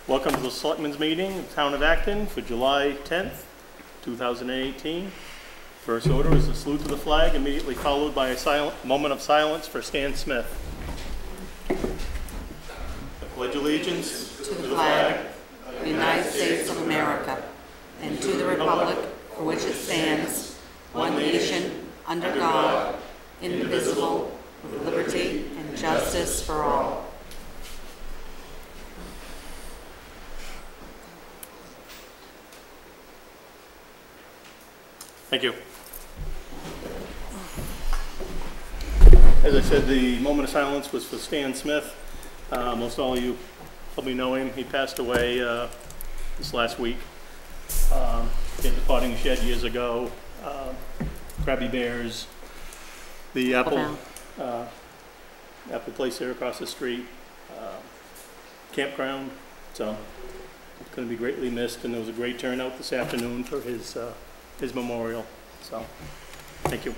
Welcome to the Selectmen's meeting in the Town of Acton for July 10th, 2018. First order is a salute to the flag, immediately followed by a moment of silence for Stan Smith. I pledge allegiance to the flag of the United States of America and to the republic for which it stands, one nation, under God, indivisible, with liberty and justice for all. Thank you. As I said, the moment of silence was for Stan Smith. Most all of you probably know him. He passed away this last week. He had the potting shed years ago, Krabby Bears, the Apple place there across the street, campground. So it's going to be greatly missed, and there was a great turnout this afternoon for his memorial. So thank you.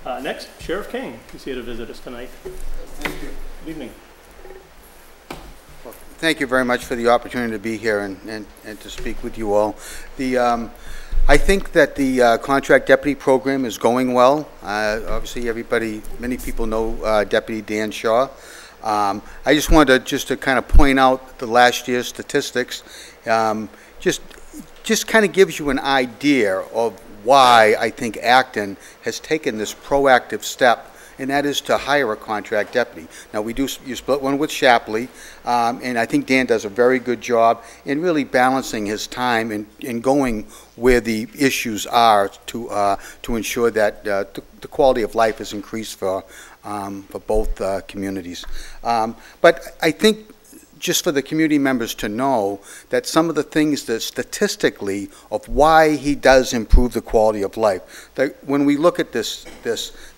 Next, Sheriff King is here to visit us tonight. Thank you. Good evening. Well, thank you very much for the opportunity to be here and to speak with you all. I think that the contract deputy program is going well. Obviously, many people know Deputy Dan Shaw. I just wanted to kind of point out the last year's statistics. Just kind of gives you an idea of why I think Acton has taken this proactive step, and that is to hire a contract deputy. Now you split one with Shapley, and I think Dan does a very good job in really balancing his time and going where the issues are to ensure that the quality of life is increased for both communities. But I think just for the community members to know that some of the things that statistically of why he does improve the quality of life. That when we look at this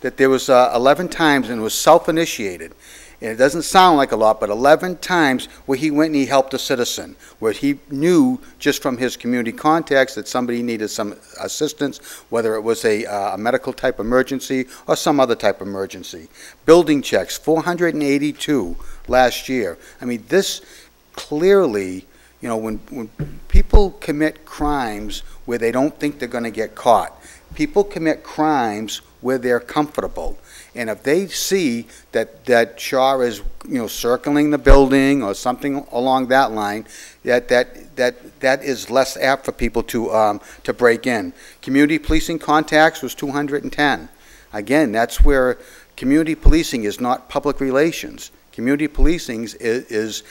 that there was 11 times, and it was self-initiated, and it doesn't sound like a lot, but 11 times where he went and he helped a citizen, where he knew just from his community contacts that somebody needed some assistance, whether it was a medical type emergency or some other type of emergency. Building checks, 482 last year. I mean, this clearly, you know, when people commit crimes where they don't think they're going to get caught, people commit crimes where they're comfortable. And if they see that Shaw is, you know, circling the building or something along that line, that is less apt for people to break in. Community policing contacts was 210. Again, that's where community policing is not public relations. Community policing is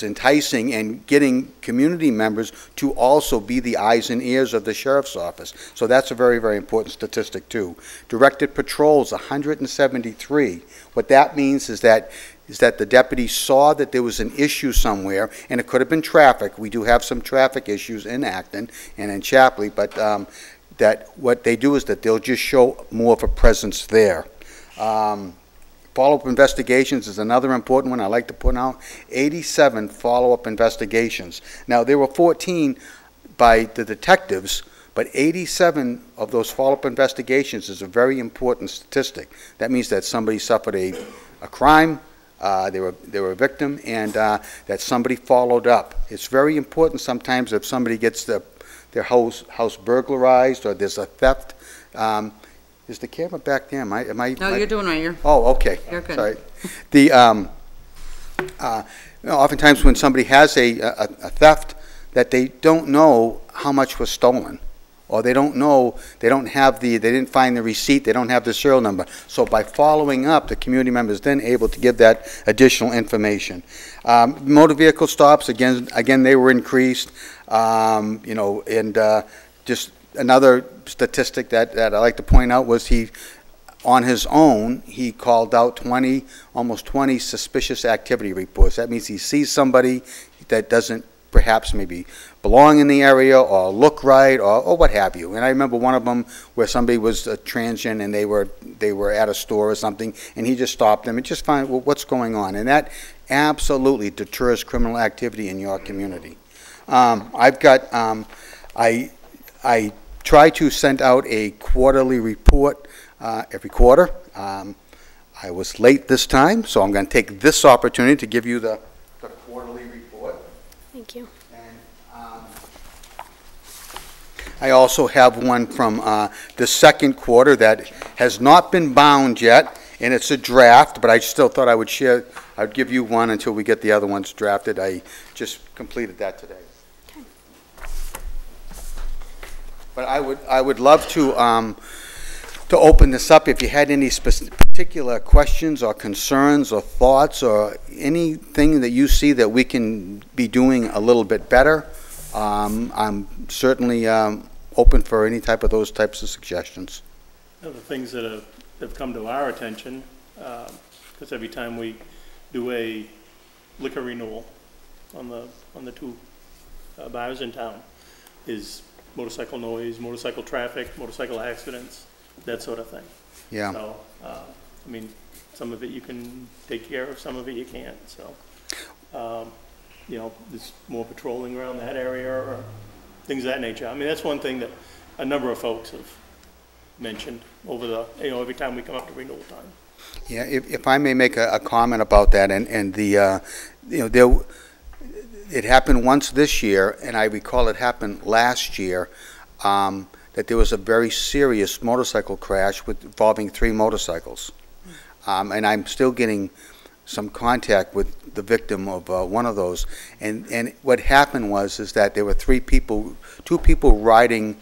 enticing and getting community members to also be the eyes and ears of the sheriff's office. So that's a very, very important statistic too. Directed patrols, 173. What that means is that the deputy saw that there was an issue somewhere, and it could have been traffic. We do have some traffic issues in Acton and in Chapley, but that what they do is that they'll just show more of a presence there. Follow-up investigations is another important one I like to point out. 87 follow-up investigations. Now, there were 14 by the detectives, but 87 of those follow-up investigations is a very important statistic. That means that somebody suffered a crime, they were a victim, and that somebody followed up. It's very important sometimes if somebody gets their house burglarized or there's a theft. Is the camera back there? Am I? No, you're doing right here. Oh, okay. You're good. Sorry. You know, oftentimes when somebody has a theft, that they don't know how much was stolen, or they don't know, they didn't find the receipt, they don't have the serial number. So by following up, the community member is then able to give that additional information. Motor vehicle stops, again, they were increased. You know, and just another statistic that I like to point out was on his own, he called out almost 20 suspicious activity reports. That means he sees somebody that doesn't perhaps maybe belong in the area or look right or what have you. And I remember one of them where somebody was transient and they were at a store or something, and he just stopped them and just found, well, what's going on? And that absolutely deters criminal activity in your community. I try to send out a quarterly report every quarter. I was late this time, so I'm going to take this opportunity to give you the quarterly report. Thank you. And, I also have one from the second quarter that has not been bound yet, and it's a draft, but I still thought I would share, I'd give you one until we get the other ones drafted. I just completed that today. Okay. But I would love to open this up if you had any particular questions or concerns or thoughts or anything that you see that we can be doing a little bit better. I'm certainly open for any type of those types of suggestions. One of the things that have come to our attention, because every time we do a liquor renewal on the two bars in town, is motorcycle noise, motorcycle traffic, motorcycle accidents, that sort of thing. Yeah. So, I mean, some of it you can take care of, some of it you can't. So, you know, there's more patrolling around that area or things of that nature. I mean, that's one thing that a number of folks have mentioned over the, you know, every time we come up to renewal time. Yeah, if I may make a comment about that, and the, you know, it happened once this year, and I recall it happened last year, that there was a very serious motorcycle crash involving 3 motorcycles. And I'm still getting some contact with the victim of one of those. And what happened is that there were 2 people riding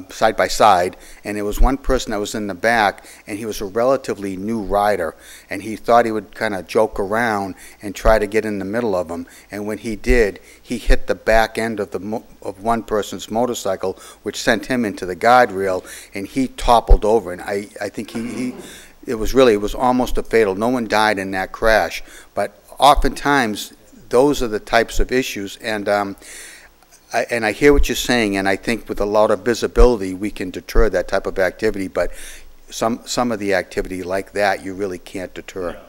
side by side, and there was one person that was in the back, and he was a relatively new rider, and he thought he would kind of joke around and try to get in the middle of them, and when he did, he hit the back end of one person's motorcycle, which sent him into the guardrail, and he toppled over, and I think it was almost a fatal. No one died in that crash, but oftentimes those are the types of issues, and I hear what you're saying, and I think with a lot of visibility we can deter that type of activity, but some of the activity like that you really can't deter. No.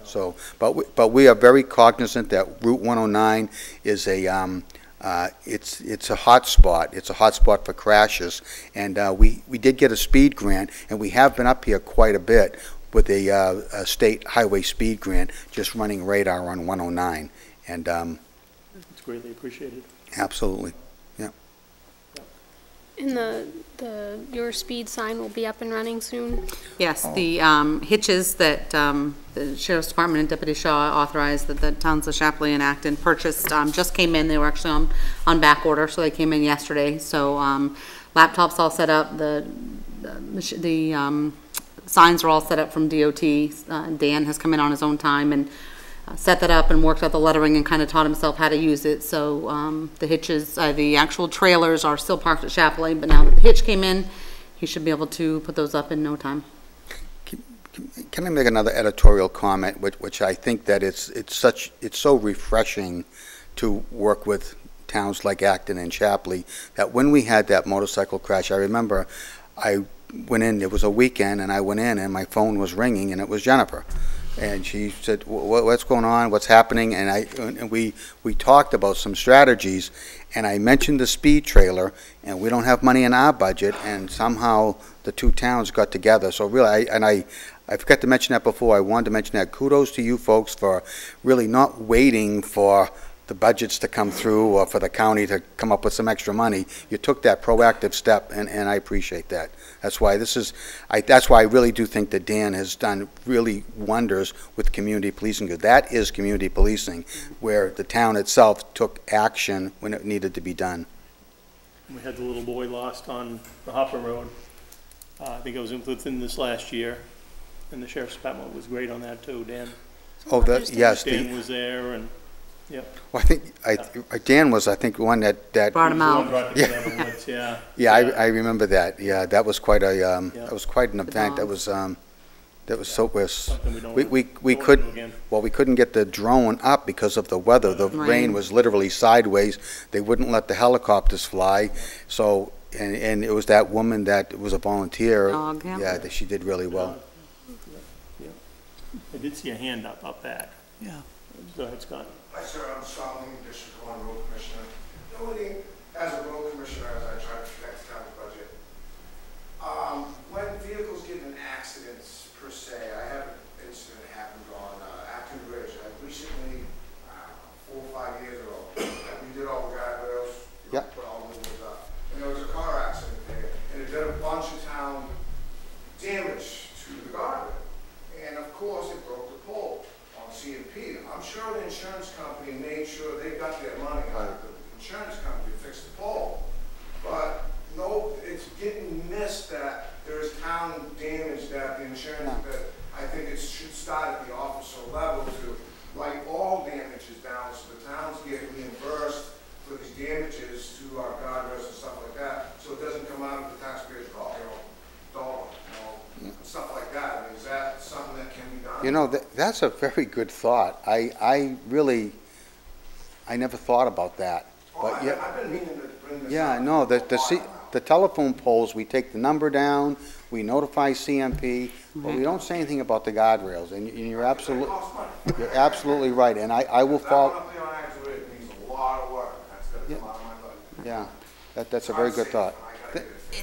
So, but we are very cognizant that Route 109 is it's a hot spot. It's a hot spot for crashes, and we did get a speed grant, and we have been up here quite a bit with a state highway speed grant, just running radar on 109, and It's greatly appreciated. absolutely, yeah. And your speed sign will be up and running soon? Yes, the hitches that the Sheriff's Department and Deputy Shaw authorized that the towns of Shapley and Acton purchased just came in. They were actually on back order, so they came in yesterday. So laptops all set up. The signs are all set up from DOT. Dan has come in on his own time and set that up and worked out the lettering and kind of taught himself how to use it. So the hitches, the actual trailers are still parked at Shapley, but now that the hitch came in, he should be able to put those up in no time. Can I make another editorial comment, which I think that it's so refreshing to work with towns like Acton and Shapley, that when we had that motorcycle crash, I remember I went in, it was a weekend, and I went in and my phone was ringing, and it was Jennifer. And she said, what's going on, what's happening? And we talked about some strategies, and I mentioned the speed trailer, and we don't have money in our budget, and somehow the 2 towns got together. So really, I forgot to mention that before. I wanted to mention that. Kudos to you folks for really not waiting for the budgets to come through or for the county to come up with some extra money. You took that proactive step, and I appreciate that. That's why that's why I really do think that Dan has done really wonders with community policing. Because that is community policing, where the town itself took action when it needed to be done. We had the little boy lost on the Hopper Road. I think it was within this last year, and the Sheriff's Department was great on that too. Dan. Oh, yes. Dan was there, and yep. Well, I think Dan was, one that Brought him out. Yeah. Yeah, I remember that. Yeah, that was quite an event. That was so we couldn't get the drone up because of the weather. The rain was literally sideways. They wouldn't let the helicopters fly. So and it was that woman that was a volunteer. Dog, yeah. Yeah, that she did really well. Yeah. I did see a hand up back. Yeah. Go ahead, Scott. Hi, sir. I'm Scott Ling, District 1 Road Commissioner. The only thing, as a road commissioner, as I try to protect the town's budget, when vehicles get in accidents, per se, I had an incident that happened on Acton Bridge. I recently, 4 or 5 years ago, I company made sure they got their money out of the insurance company to fix the pole. But no, it's getting missed that there is town damage that the insurance, that I think it should start at the officer level to write all damages down so the towns get reimbursed for these damages to our guardrails and stuff like that, so it doesn't come out of the taxpayer's dollar, stuff like that. I mean, is that something that can be done? You know, that's a very good thought. I really, I never thought about that. But yeah, I've been meaning to bring this up. yeah, no, the telephone poles, we take the number down, we notify CMP, but we don't say anything about the guardrails, and you're absolutely right, and I will follow. That one up there on Axel Ridge needs a lot of work. That's gonna come out of my budget. Yeah, that's a very good thought.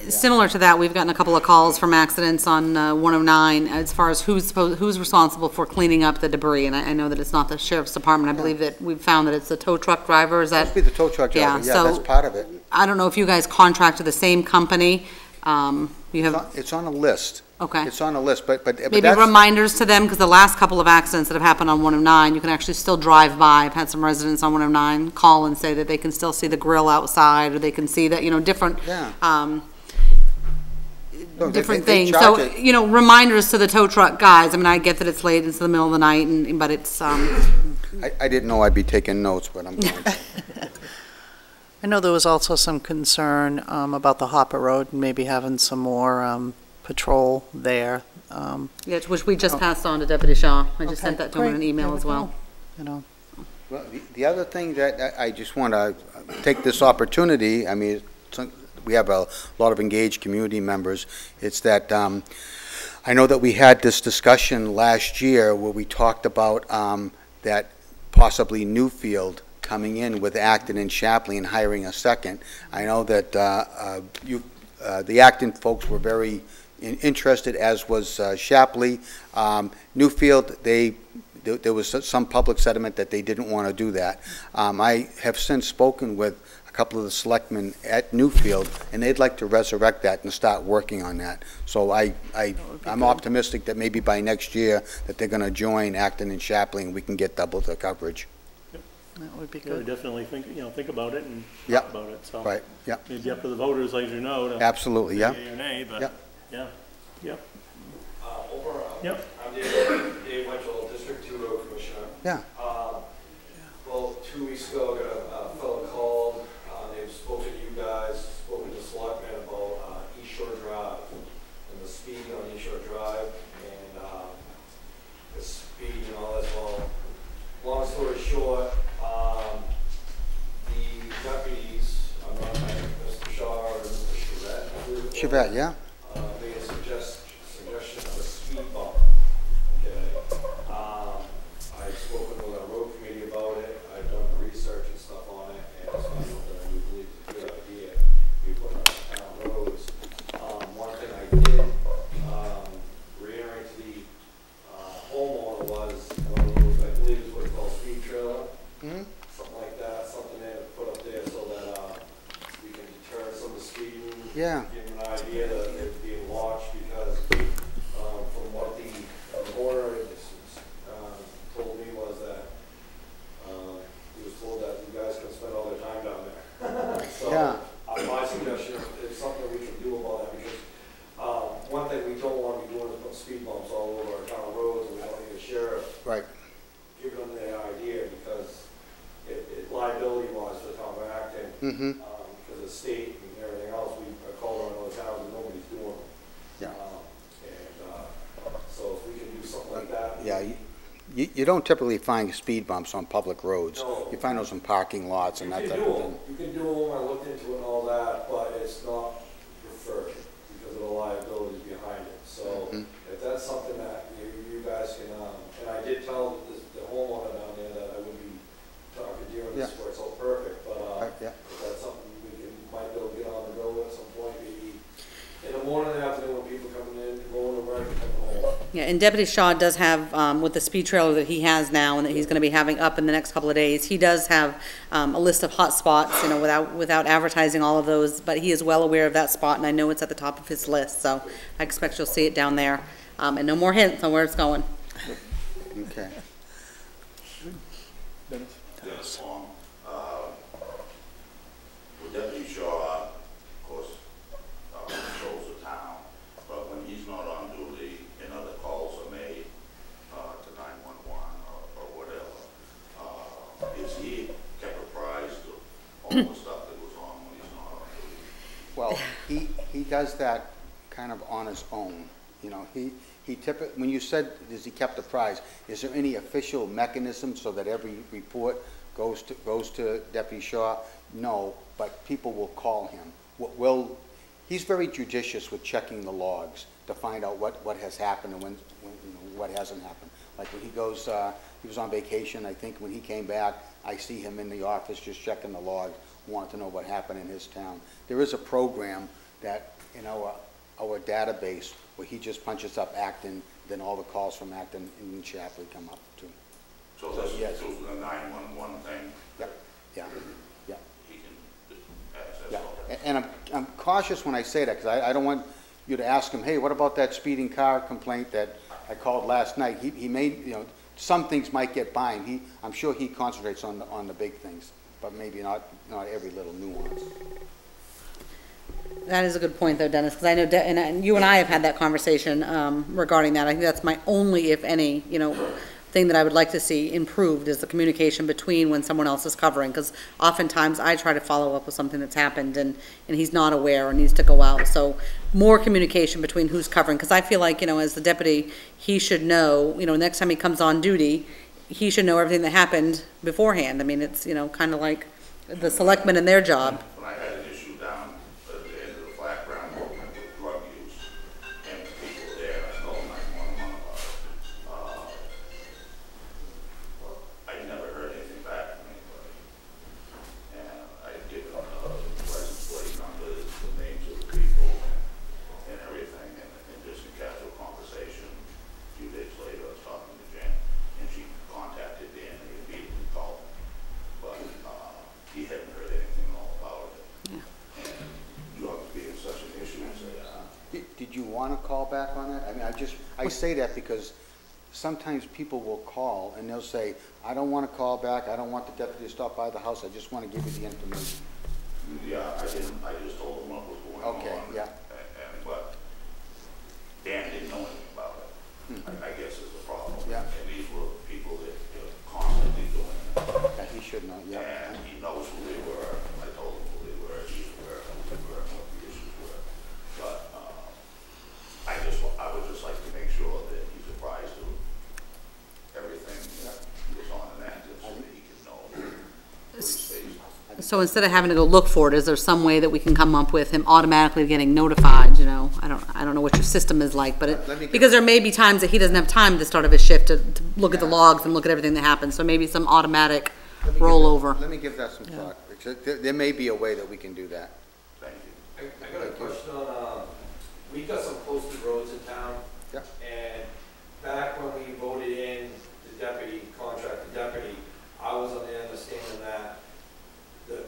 Similar to that, we've gotten a couple of calls from accidents on 109 as far as who's responsible for cleaning up the debris, and I know that it's not the sheriff's department. I believe that we've found that it's the tow truck driver. Is that? Must be the tow truck driver, yeah, so that's part of it. I don't know if you guys contracted the same company. You have, It's on a list. okay. It's on a list, but Maybe that's, reminders to them, because the last couple of accidents that have happened on 109, you can actually still drive by. I've had some residents on 109 call and say that they can still see the grill outside, or they can see that, different, Yeah. different they things. charge So, it. Reminders to the tow truck guys. I mean, I get that it's late, it's the middle of the night, but it's, I didn't know I'd be taking notes, but I'm going to. I know there was also some concern about the Hopper Road and maybe having some more patrol there. yeah, which we just passed on to Deputy Shaw. I just Okay, sent that to him in an great. email There as we well. go. You know, Well, the other thing that I just want to take this opportunity, I mean, we have a lot of engaged community members. It's that I know that we had this discussion last year where we talked about that possibly Newfield coming in with Acton and Shapley and hiring a second. I know that the Acton folks were very interested, as was Shapley. Newfield, there was some public sentiment that they didn't want to do that. I have since spoken with a couple of the selectmen at Newfield, and they'd like to resurrect that and start working on that. So I'm optimistic that maybe by next year that they're going to join Acton and Shapley, and we can get double the coverage. that would be Yeah, good. definitely think about it and Yep. talk about it, so. Right, yeah, Maybe up to the voters, as you know, to absolutely, yeah. yea or nay, but, Yep. yeah, yep, Overall, yep. I'm Dave Winchell, District 2 Road Commissioner. Yeah. Well, 2 weeks ago, I got a fellow called, they've spoken to you guys, spoken to the Selectmen about East Shore Drive and the speed on East Shore Drive and the speed and all that. Well, long story short, the deputies, Mr. Shaw and Mr. Chevette, I believe it was, Chevette, yeah? made a suggestion of a speed bump. Okay. I've spoken with our road committee about it. I've done the research and stuff on it, and it's found out that I do believe it's a good idea. We put it on town roads. One thing I did reiterate to the homeowner was one of those, I believe is what it's called, speed trailer. Mhm. Something like that, something there to put up there so that we can deter some of the speeding. Yeah. Give them an idea that they're being watched, because from what the owner told me was that he was told that you guys can spend all their time down there. So Yeah. my suggestion is something we can do about that, because one thing we don't want to be doing is put speed bumps all over our town roads, and we don't need a sheriff Right. giving them the idea, because it liability-wise for the town of Acton, Mm-hmm. because the state and everything else, we called on other towns and nobody's doing them. Yeah. So if we can do something like that. Yeah, you don't typically find speed bumps on public roads. No. You find those in parking lots and that type of thing. You can do them, I looked into it and all that, but it's not preferred because of the liabilities behind it. So Mhm. if that's something that you guys can, and I did tell the homeowner down there that I would be talking during this Yeah. where it's all perfect, but Right, yeah. if that's something might be able to get on the go at some point, maybe in the morning and afternoon when people coming in, going to work and coming home. Yeah, and Deputy Shaw does have, with the speed trailer that he has now and that he's gonna be having up in the next couple of days, he does have, a list of hot spots, without advertising all of those, but he is well aware of that spot, and I know it's at the top of his list, so I expect you'll see it down there. And no more hints on where it's going. Okay. Dennis? all the stuff that goes on when he's not on duty. Well, he does that kind of on his own. You know, he typically, when you said, has he kept the prize, is there any official mechanism so that every report goes to Deputy Shaw? No, but people will call him. He's very judicious with checking the logs to find out what has happened and when you know, what hasn't happened. Like when he goes, he was on vacation, I think when he came back, I see him in the office just checking the logs, wanting to know what happened in his town. There is a program that in our database where he just punches up Acton, then all the calls from Acton and Shapley come up too. So that's yes. the 911 thing? Yeah. He can just access Yeah, all that? and I'm cautious when I say that, because I don't want you to ask him, hey, what about that speeding car complaint that I called last night? He may, you know, some things might get by him. I'm sure he concentrates on the big things, but maybe not every little nuance. That is a good point, though, Dennis, because I know, and you and I have had that conversation regarding that. I think that's my only, if any, you know, thing that I would like to see improved is the communication between when someone else is covering, because oftentimes I try to follow up with something that's happened and he's not aware or needs to go out. So more communication between who's covering, because I feel like, you know, as the deputy, he should know, you know, next time he comes on duty, he should know everything that happened beforehand. I mean, it's, you know, kind of like the selectmen and their job. When I had an issue down at the end of the flat ground with drug use, and people there, I called 911 about it. I never heard anything back from anybody. And I had given them the license plate numbers, the names of the people, and everything, and just a casual conversation. A few days later, I was talking to Jen, and she contacted Dan, and he immediately called me. But he hadn't heard anything at all about it. Yeah. And drugs being such an issue, I said, Did you want to call back on that? I mean, I say that because sometimes people will call and they'll say, I don't want to call back, I don't want the deputy to stop by the house, I just want to give you the information. yeah, I didn't, I just told him what was going on. Okay, yeah. But Dan didn't know anything about it, I guess is the problem. Yeah. And these were people that were constantly doing it. Yeah, he should know, yeah. And he knows who they were. I told him who they were, he's aware of who they were and what the issues were. But I would just like to make sure that he's apprised of everything that was on an active so that he can know who he's facing. So instead of having to go look for it, is there some way that we can come up with him automatically getting notified, you know? I don't know what your system is like, but because there may be times that he doesn't have time to start of his shift to look at the logs and look at everything that happens, so maybe some automatic rollover. Let me give that some thought. Because there may be a way that we can do that. Thank you. I got a question on, we got some posted roads in town. Yep. And back when we voted in the deputy, contract the deputy, I was on the understanding that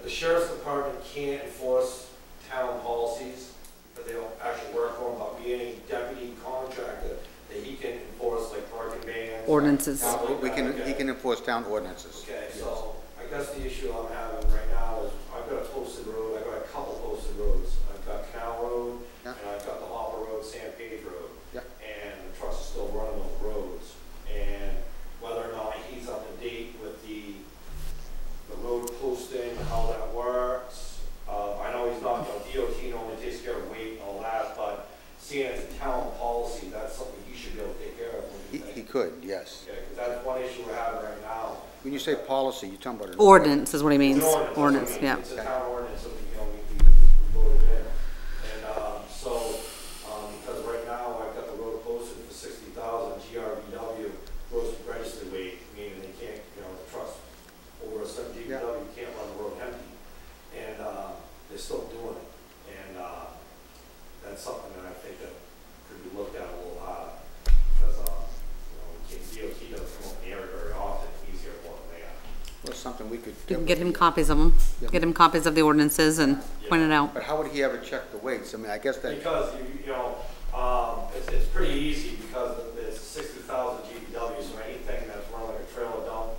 the sheriff's department can't enforce town policies, but they don't actually work for them, but being a deputy contractor, that he can enforce like parking bans. Ordinances. stuff like that. He can enforce town ordinances. Okay, so I guess the issue I'm having right now is I've got a posted road, I've got a couple posted roads. I've got Canal Road, Yeah. and I've got the Hopper Road, San Page Road. Yeah. And the trucks are still running those roads. And whether or not he's up to date with the road posting, how that works. I know he's not, you know, DOT normally takes care of weight and all that, but seeing as a town policy, that's something he should be able to take care of. He could, yes. Okay, because that's one issue we're having right now. When you say policy, you're talking about an Ordinance is what he means, It's an ordinance, that's what I yeah. mean. It's a town ordinance, so, you know, we voted in. And, because right now, I've got the road posted for 60,000 GRBW, gross registered weight, meaning they can't, you know, the trucks over a certain GBW can't run the road empty. And, they're still doing it. And, that's something that I think that could be looked at a little harder. Because, you know, DOT doesn't come up in the area very often, it's easier for them there. Well, something we could. You can get him copies of them, get him copies of the ordinances and point it out. But how would he ever check the weights? I mean, I guess that. Because, you know, it's pretty easy because it's 60,000 GBW, so anything that's run like a trailer dump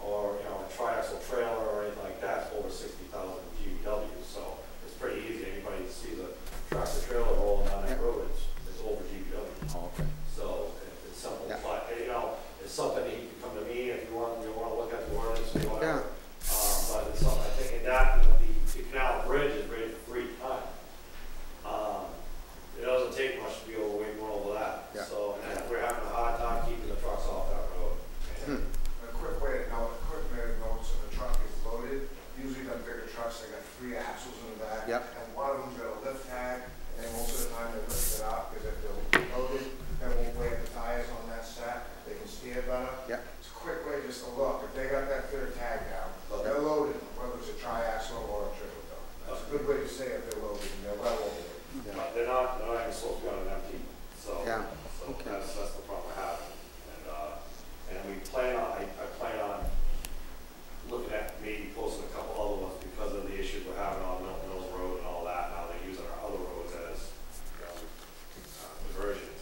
or, you know, a triaxle trailer or anything like that is over 60,000 GBW. So it's pretty easy. Anybody that sees a tractor trailer rolling down that road, it's over GBW. Oh, okay. So it's simple, Yeah. but, you know, it's something that you can come to me if you want to look at the ordinance or whatever. But it's something, I think in that, the 3 axles in the back. Yep. And one of them's got a lift tag, and then most of the time they lift it up, because if they're loaded, they won't wear the tires on that set, they can steer better. Yep. It's a quick way just to look, if they got that 3rd tag down, they're loaded, whether it's a tri-axle or a triple dump. That's a good way to say if they're loaded, and they're well loaded. They're not even supposed to be on an empty, so, Yeah. so Okay. that's the problem I have. And we plan on, I plan on looking at maybe posting a couple other ones because of the issues we're having on Milton Mills Road and all that. Now they're using our other roads as, diversions.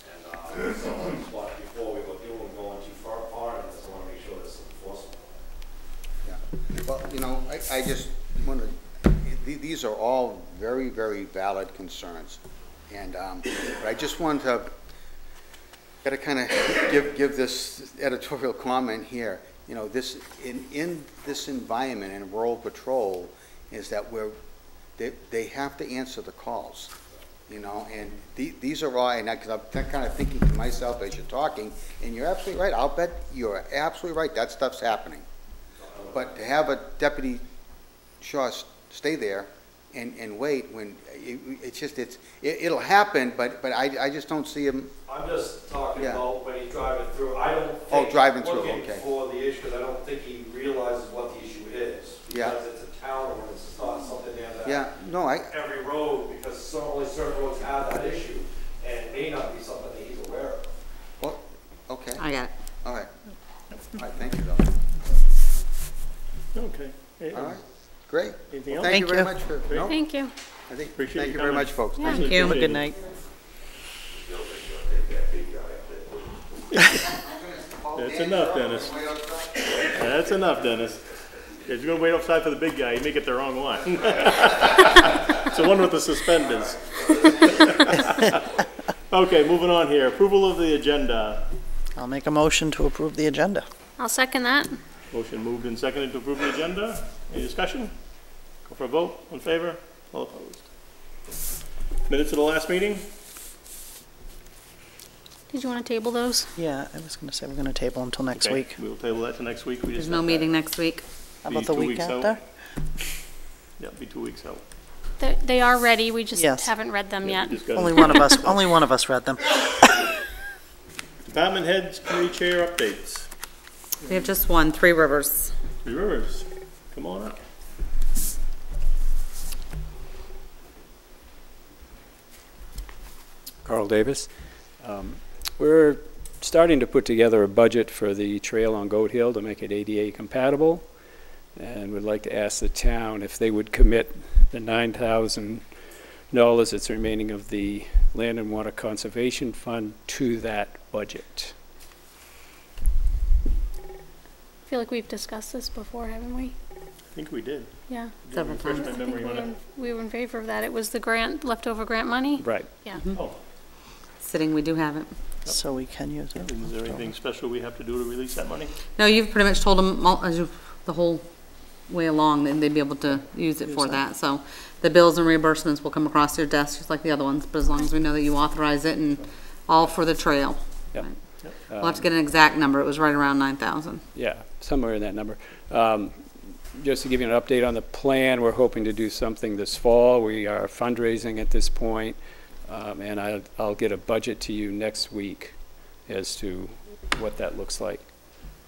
And, so I just want, before we go going too far apart, I just want to make sure there's some enforcement. Yeah. Well, you know, I just want to, these are all very, very valid concerns. And but I just wanted to, got to kind of give this editorial comment here. You know, this, in this environment in rural patrol is that they have to answer the calls. You know, and these are all, and because I'm kind of thinking to myself as you're talking, and you're absolutely right. I'll bet you're absolutely right. That stuff's happening. But to have a deputy Shaw stay there and wait when it'll happen, but I just don't see him. I'm just talking Yeah. about when he's driving through. I don't Oh, think driving through, looking okay. for the issue, because I don't think he realizes what the issue is. Yeah. Because it's a town ordinance, it's not something there that Yeah, no, every road, because only certain roads have that issue, and it may not be something that he's aware of. well, okay, I got it. all right, thank you, though. Okay. All right, great. Anything Well, else? thank you Thank very you. much for. No, Thank you. I think. Appreciate Thank you you very coming. much, folks. Yeah. Thank Thank you. Appreciate Good it. night. That's enough, Dennis. That's enough, Dennis. If you're gonna wait outside for the big guy, you may get the wrong one. It's the one with the suspenders. Okay, moving on here. Approval of the agenda. I'll make a motion to approve the agenda. I'll second that. Motion moved and seconded to approve the agenda. Any discussion? Go for a vote. In favor? All opposed? Minutes of the last meeting? Did you want to table those? Yeah, I was going to say we're going to table until next Okay, week. we will table that to next week. We There's just no met that. meeting next week. How Be about the 2 week weeks out. after? Yeah, it'll be 2 weeks out. They are ready, we just Yes. haven't read them Yeah, yet. we just got Only one of us read them. Department heads, committee chair updates. We have just one, Three Rivers. Three Rivers, come on up. Carl Davis. We're starting to put together a budget for the trail on Goat Hill to make it ADA compatible, and would like to ask the town if they would commit the $9,000 that's remaining of the Land and Water Conservation Fund to that budget. I feel like we've discussed this before, haven't we? I think we did. Yeah. Several Refresh times. my I think memory on it. we were in favor of that. It was the grant, leftover grant money? Right. Yeah. Oh, Sitting, we do have it. So we can use it. is there anything special we have to do to release that money? No, you've pretty much told them the whole way along, that they'd be able to use it for that. So the bills and reimbursements will come across your desk just like the other ones, but as long as we know that you authorize it and all for the trail. Yep. We'll have to get an exact number. It was right around 9,000. Yeah, somewhere in that number. Just to give you an update on the plan, we're hoping to do something this fall. We are fundraising at this point, and I'll get a budget to you next week as to what that looks like.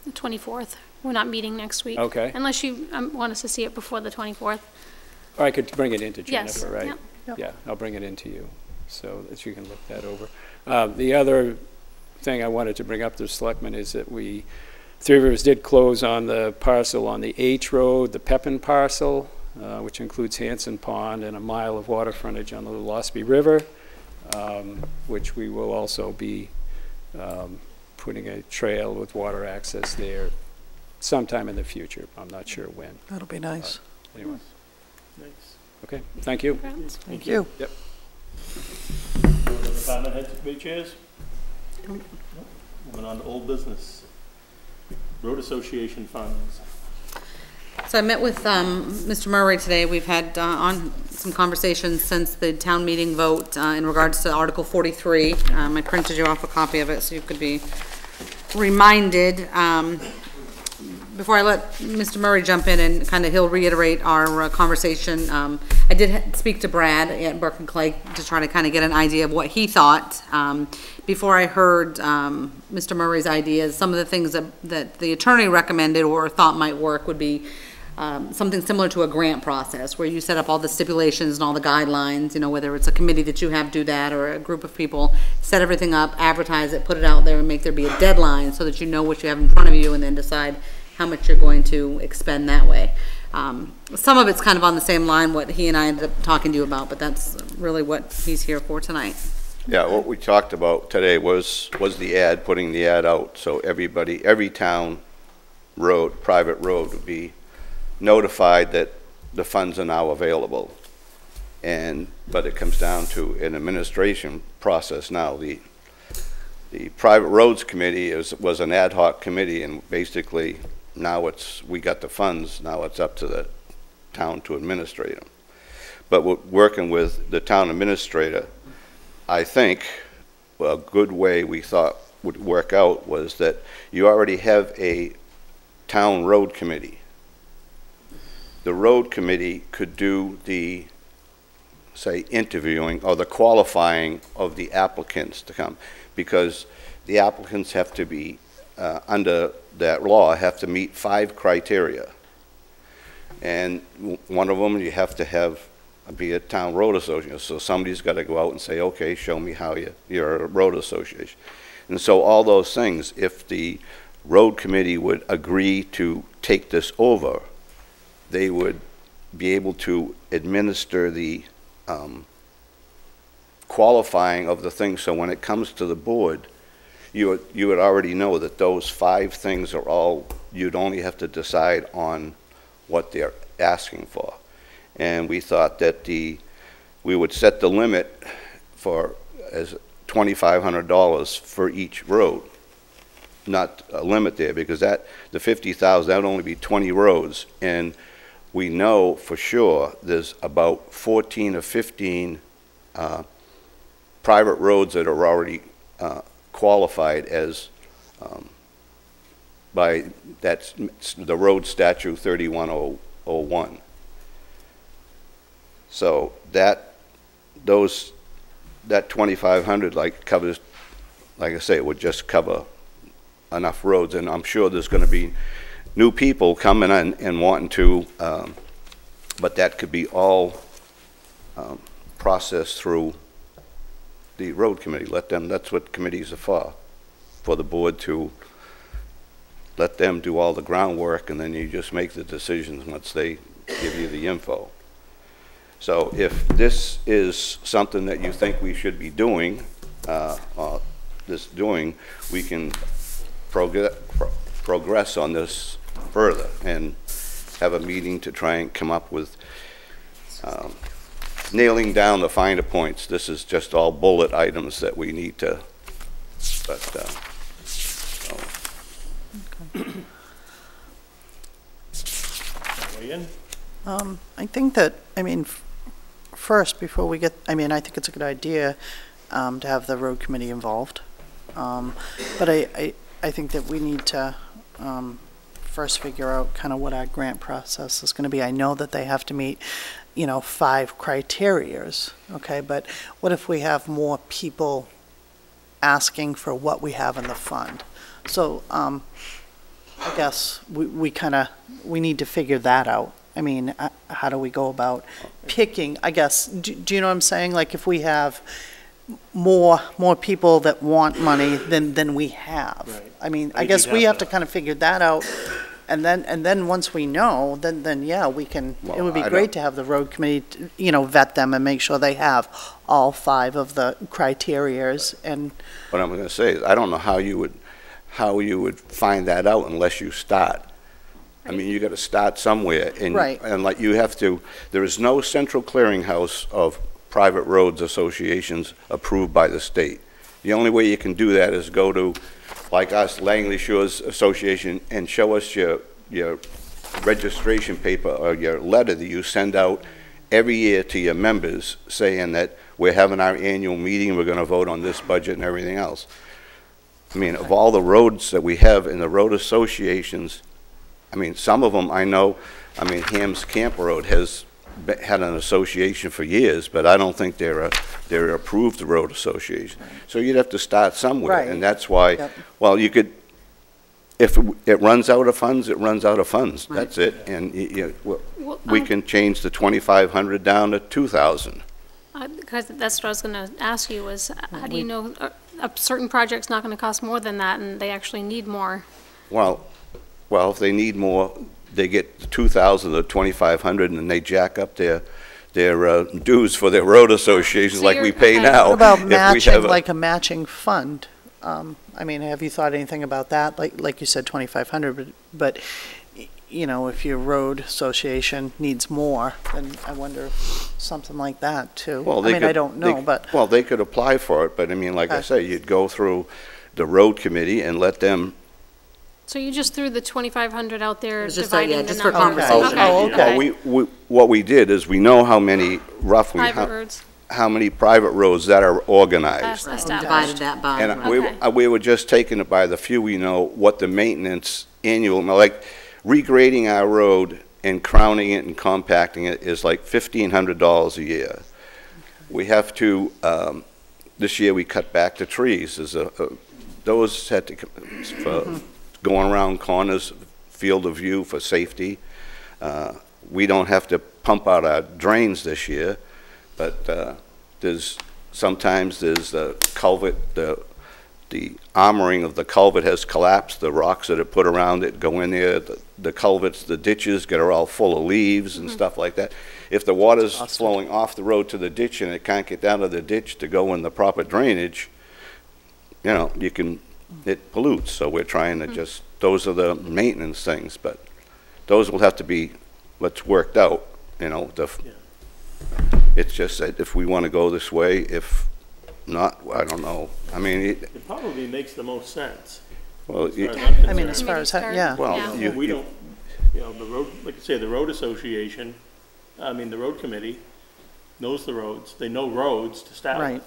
The 24th. We're not meeting next week. Okay. Unless you want us to see it before the 24th. Or I could bring it into Yes. Jennifer, right? Yep. Yep. Yeah, I'll bring it into you so that you can look that over. The other thing I wanted to bring up to the Selectmen is that Three Rivers did close on the parcel on the H Road, the Pepin parcel, which includes Hanson Pond and a mile of water frontage on the Losby River, which we will also be putting a trail with water access there sometime in the future. I'm not sure when. That'll be nice. Anyway, Nice. okay, thank you. Congrats. Thank you. Yep. Department heads, committee chairs? Nope. Moving on to old business. Road Association funds. So I met with Mr. Murray today. We've had on some conversations since the town meeting vote in regards to Article 43. I printed you off a copy of it so you could be reminded. before I let Mr. Murray jump in and kind of he'll reiterate our conversation, I did speak to Brad at Burke and Clay to try to kind of get an idea of what he thought. Before I heard Mr. Murray's ideas, some of the things that the attorney recommended or thought might work would be something similar to a grant process where you set up all the stipulations and all the guidelines, you know, whether it's a committee that you have do that or a group of people, set everything up, advertise it, put it out there and make there be a deadline so that you know what you have in front of you and then decide how much you're going to expend that way. Some of it's kind of on the same line what he and I ended up talking to you about, but that's really what he's here for tonight. Yeah, what we talked about today was the ad, putting the ad out, so everybody, every town road, private road would be notified that the funds are now available. But it comes down to an administration process now. The Private Roads Committee was an ad hoc committee, and basically now we got the funds, now it's up to the town to administrate them. But we're working with the town administrator. I think a good way we thought would work out was that you already have a town road committee. The road committee could do the, say, interviewing or the qualifying of the applicants to come, because the applicants have to be, under that law, have to meet 5 criteria. And one of them, you have to be a town road association. So somebody's got to go out and say, okay, show me how you're a road association. And so all those things, if the road committee would agree to take this over, they would be able to administer the qualifying of the things. So when it comes to the board, you would already know that those 5 things are all, you'd only have to decide on what they're asking for. And we thought that we would set the limit for as $2,500 for each road. Not a limit there, because the 50,000, that would only be 20 roads. And we know for sure there's about 14 or 15 private roads that are already qualified as by that's the road statute 3101. So that 2,500 like covers, like I say, it would just cover enough roads. And I'm sure there's going to be new people coming in and wanting to, but that could be all processed through the road committee. Let them, that's what committees are for the board to let them do all the groundwork, and then you just make the decisions once they give you the info. So if this is something that you think we should be doing, we can progress on this further and have a meeting to try and come up with nailing down the finer points. This is just all bullet items that we need to, but so. Weigh in? I think that, first, before we get, I think it's a good idea to have the road committee involved. But I think that we need to first figure out kind of what our grant process is going to be. I know that they have to meet, 5 criterias, okay? But what if we have more people asking for what we have in the fund? So I guess we need to figure that out. How do we go about picking, I guess, do you know what I'm saying? Like if we have more people that want money than we have. Right. I guess we have to kind of figure that out, and then once we know, then yeah, we can. Well, it would be great to have the road committee, vet them and make sure they have all 5 of the criterias. And what I'm going to say is, I don't know how you would find that out unless you start. You got to start somewhere, and right. And like you have to. There is no central clearinghouse of private roads associations approved by the state. The only way you can do that is go to, like us, Langley Shores Association, and show us your registration paper or your letter that you send out every year to your members saying that we're having our annual meeting, we're going to vote on this budget and everything else. Of all the roads that we have in the road associations, I mean, some of them I know, I mean, Ham's Camp Road has had an association for years, but I don't think they're an approved road association. So you'd have to start somewhere, Right. and that's why, Yep. well, you could, if it runs out of funds, it runs out of funds. Right. That's it, and Well, we can change the 2,500 down to 2,000. Because that's what I was going to ask you was, how do you know a certain project's not going to cost more than that and they actually need more? Well, if they need more, they get the 2,000 or 2,500, and then they jack up their dues for their road associations So like we you're- pay okay. now. What about If we matching, have like a matching fund? I mean, have you thought anything about that? Like you said, 2,500, but, you know, if your road association needs more, then I wonder if something like that too. Well, I they mean, could- I don't know, but, Well, they could apply for it, but I mean, like I Okay. say, you'd go through the road committee and let them. So you just threw the 2,500 out there, It's just dividing yeah, the just for numbers. conversation. Oh, okay. Well, what we did is we know how many, roughly, Private roads, how many private roads that are organized. Divided established. that by. And Okay. we were just taking it by the few we know, what the maintenance annual, like regrading our road and crowning it and compacting it is like $1,500 a year. We have to, this year we cut back the trees. Those had to, for going around corners, field of view for safety. We don't have to pump out our drains this year, but sometimes there's a culvert, the armoring of the culvert has collapsed, the rocks that are put around it go in there, the culverts, the ditches are all full of leaves and stuff like that. If the water's flowing off the road to the ditch and it can't get down to the ditch to go in the proper drainage, you know, it pollutes, so we're trying to just, those are the maintenance things, but those will have to be, worked out, you know, it's just that if we want to go this way, if not, I don't know. I mean, It probably makes the most sense. well, as far as I'm I mean, concerned. as far as, Maybe yeah. Well, Yeah. you- We don't, you know, the road, like I say, the road association, the road committee knows the roads. They know roads to start with. Right.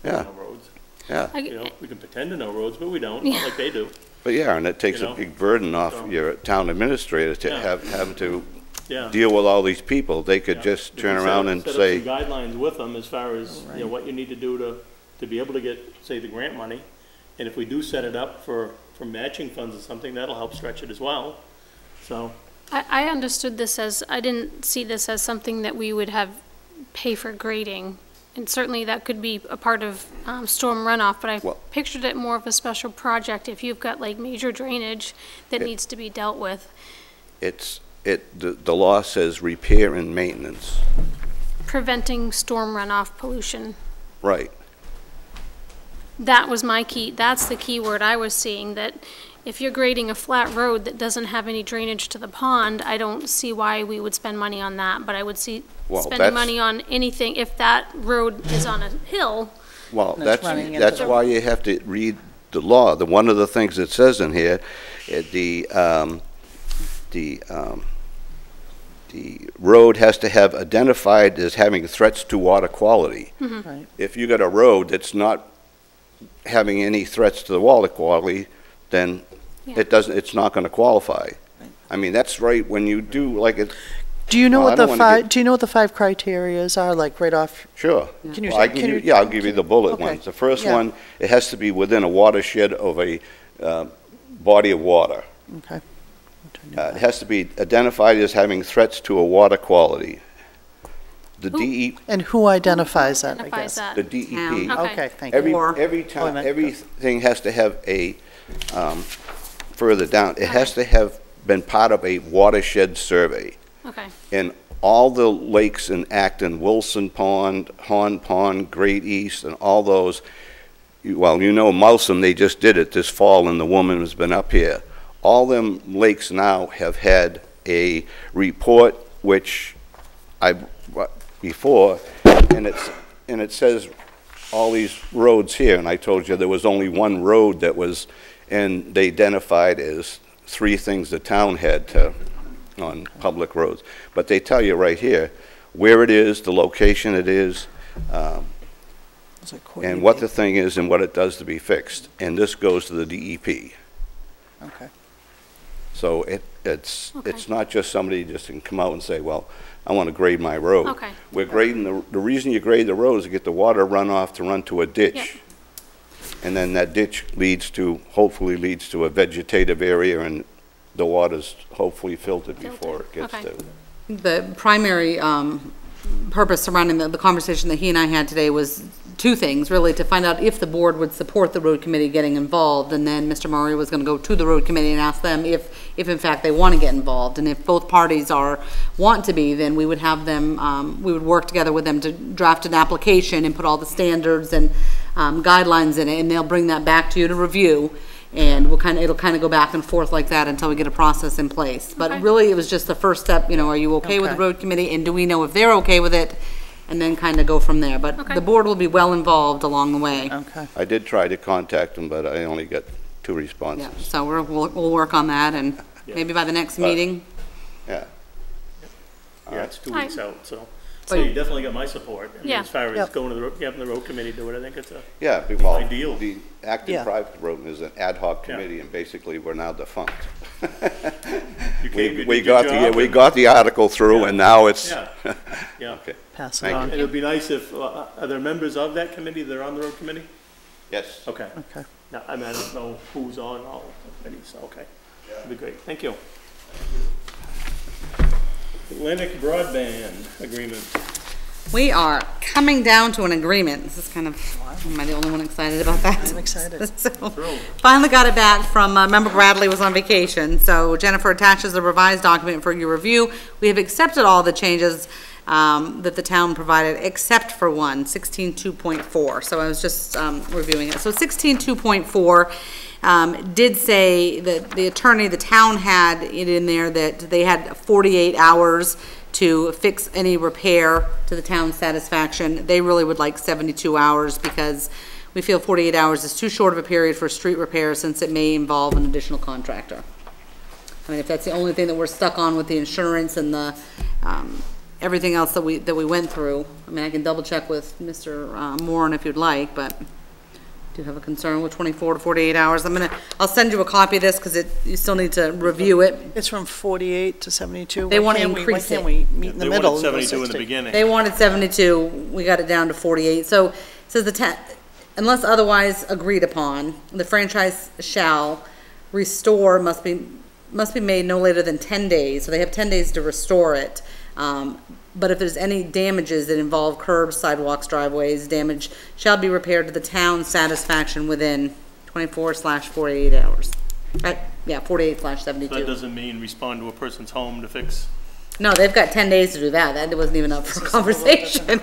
They Yeah. know roads. yeah, I- You know, we can pretend to know roads, but we don't, not like they do. but yeah, and it takes You a know, big burden off so- your town administrator to Yeah. have to Yeah. deal with all these people. They could Yeah. just If turn we set around up- and set up say, some guidelines with them as far as, you know, what you need to do to be able to get, say, the grant money. And if we do set it up for matching funds or something, that'll help stretch it as well. So, I understood this as, I didn't see this as something that we would have pay for grading. And certainly that could be a part of storm runoff, but I Well- pictured it more of a special project if you've got like major drainage that needs to be dealt with. the law says repair and maintenance. Preventing storm runoff pollution. Right. That was my key, that's the key word I was seeing, that if you're grading a flat road that doesn't have any drainage to the pond, I don't see why we would spend money on that, but I would see Well, spending that's- money on anything, if that road is on a hill, Well, And it's that's, running into that's the- why you have to read the law. One of the things it says in here, the road has to have identified as having threats to water quality. Right. If you got a road that's not having any threats to the water quality, then Yeah. it's not gonna qualify. I mean, that's right, when you do, like, Do you know Well, I what the don't wanna five, do you know what the 5 criterias are, like right off? sure. Can you Well, I say- can can give- you- Yeah, I'll give you the bullet Okay. ones. The first Yeah. one, it has to be within a watershed of a body of water. Okay. It has to be identified as having threats to a water quality. The Who- DE, And who identifies that, I identifies guess? that. the DEP, Town. Okay. Okay, thank you. every Or- town, that- everything has to have further down, it has to have been part of a watershed survey. Okay, And all the lakes in Acton, Wilson Pond, Horn Pond, Great East, and all those, well, you know Mousom, they just did it this fall, and the woman has been up here. All them lakes now have had a report, which before, and it says all these roads here, and I told you there was only one road that was, and they identified as 3 things the town had on public roads. But they tell you right here where it is, the location it is, Is it and what the coordinated? thing is and what it does to be fixed. And this goes to the DEP. Okay. So it's Okay. not just somebody just can come out and say, well, I want to grade my road. Okay. We're grading, the reason you grade the road is to get the water runoff to run to a ditch. Yep. And then that ditch hopefully leads to a vegetative area, and the water's hopefully filtered before it gets Okay. to. The primary purpose surrounding the conversation that he and I had today was two things, really, to find out if the board would support the road committee getting involved, and then Mr. Murray was going to go to the road committee and ask them if in fact they want to get involved, and if both parties want to be, then we would have them, we would work together with them to draft an application and put all the standards and guidelines in it, and they'll bring that back to you to review. And it'll kind of go back and forth like that until we get a process in place. But Okay. really, it was just the first step, are you okay with the Okay. road committee? And do we know if they're okay with it? And then kind of go from there. But Okay. the board will be well involved along the way. Okay. I did try to contact them, but I only got 2 responses. Yeah, so we'll work on that, and maybe by the next meeting. Yeah. Yeah, it's 2 weeks out, so. So- So you definitely got my support. I mean, Yeah. as far as Yep. going to the, having the road committee do it, I think it's a, Yeah, well, Ideal. the active Yeah. private road is an ad hoc Yeah. committee, and basically, we're now defunct. you came, you We did your got job. we got the article through, and now it's, Yeah, yeah. okay. Pass it Thank you. on. And it'd be nice if, are there members of that committee that are on the road committee? Yes. Okay. Okay. No, I mean, I don't know who's on all the committees, so, okay. That'd be great, thank you. Atlantic Broadband Agreement. We are coming down to an agreement. This is kind of, am I the only one excited about that? I'm excited. So, finally got it back from, Member Bradley was on vacation, so Jennifer attaches the revised document for your review. We have accepted all the changes that the town provided, except for one, 16.2.4. So I was just reviewing it. So 16.2.4 did say that the town had it in there that they had 48 hours to fix any repair to the town's satisfaction. They really would like 72 hours because we feel 48 hours is too short of a period for street repair since it may involve an additional contractor. I mean, if that's the only thing that we're stuck on with the insurance and the, everything else that we went through. I mean, I can double check with Mr. Moran if you'd like, but do you have a concern with 24 to 48 hours? I'll send you a copy of this because you still need to review it. It's from 48 to 72. They Why wanna can't we- increase Why it. can't we meet in the They middle wanted and go 72 in the 60? beginning. They wanted 72, we got it down to 48. So it says unless otherwise agreed upon, the franchise shall restore must be made no later than 10 days. So they have 10 days to restore it. But if there's any damages that involve curbs, sidewalks, driveways, damage shall be repaired to the town's satisfaction within 24/48 hours. Yeah, 48/72. So that doesn't mean respond to a person's home to fix, No, they've got 10 days to do that. That wasn't even up for conversation.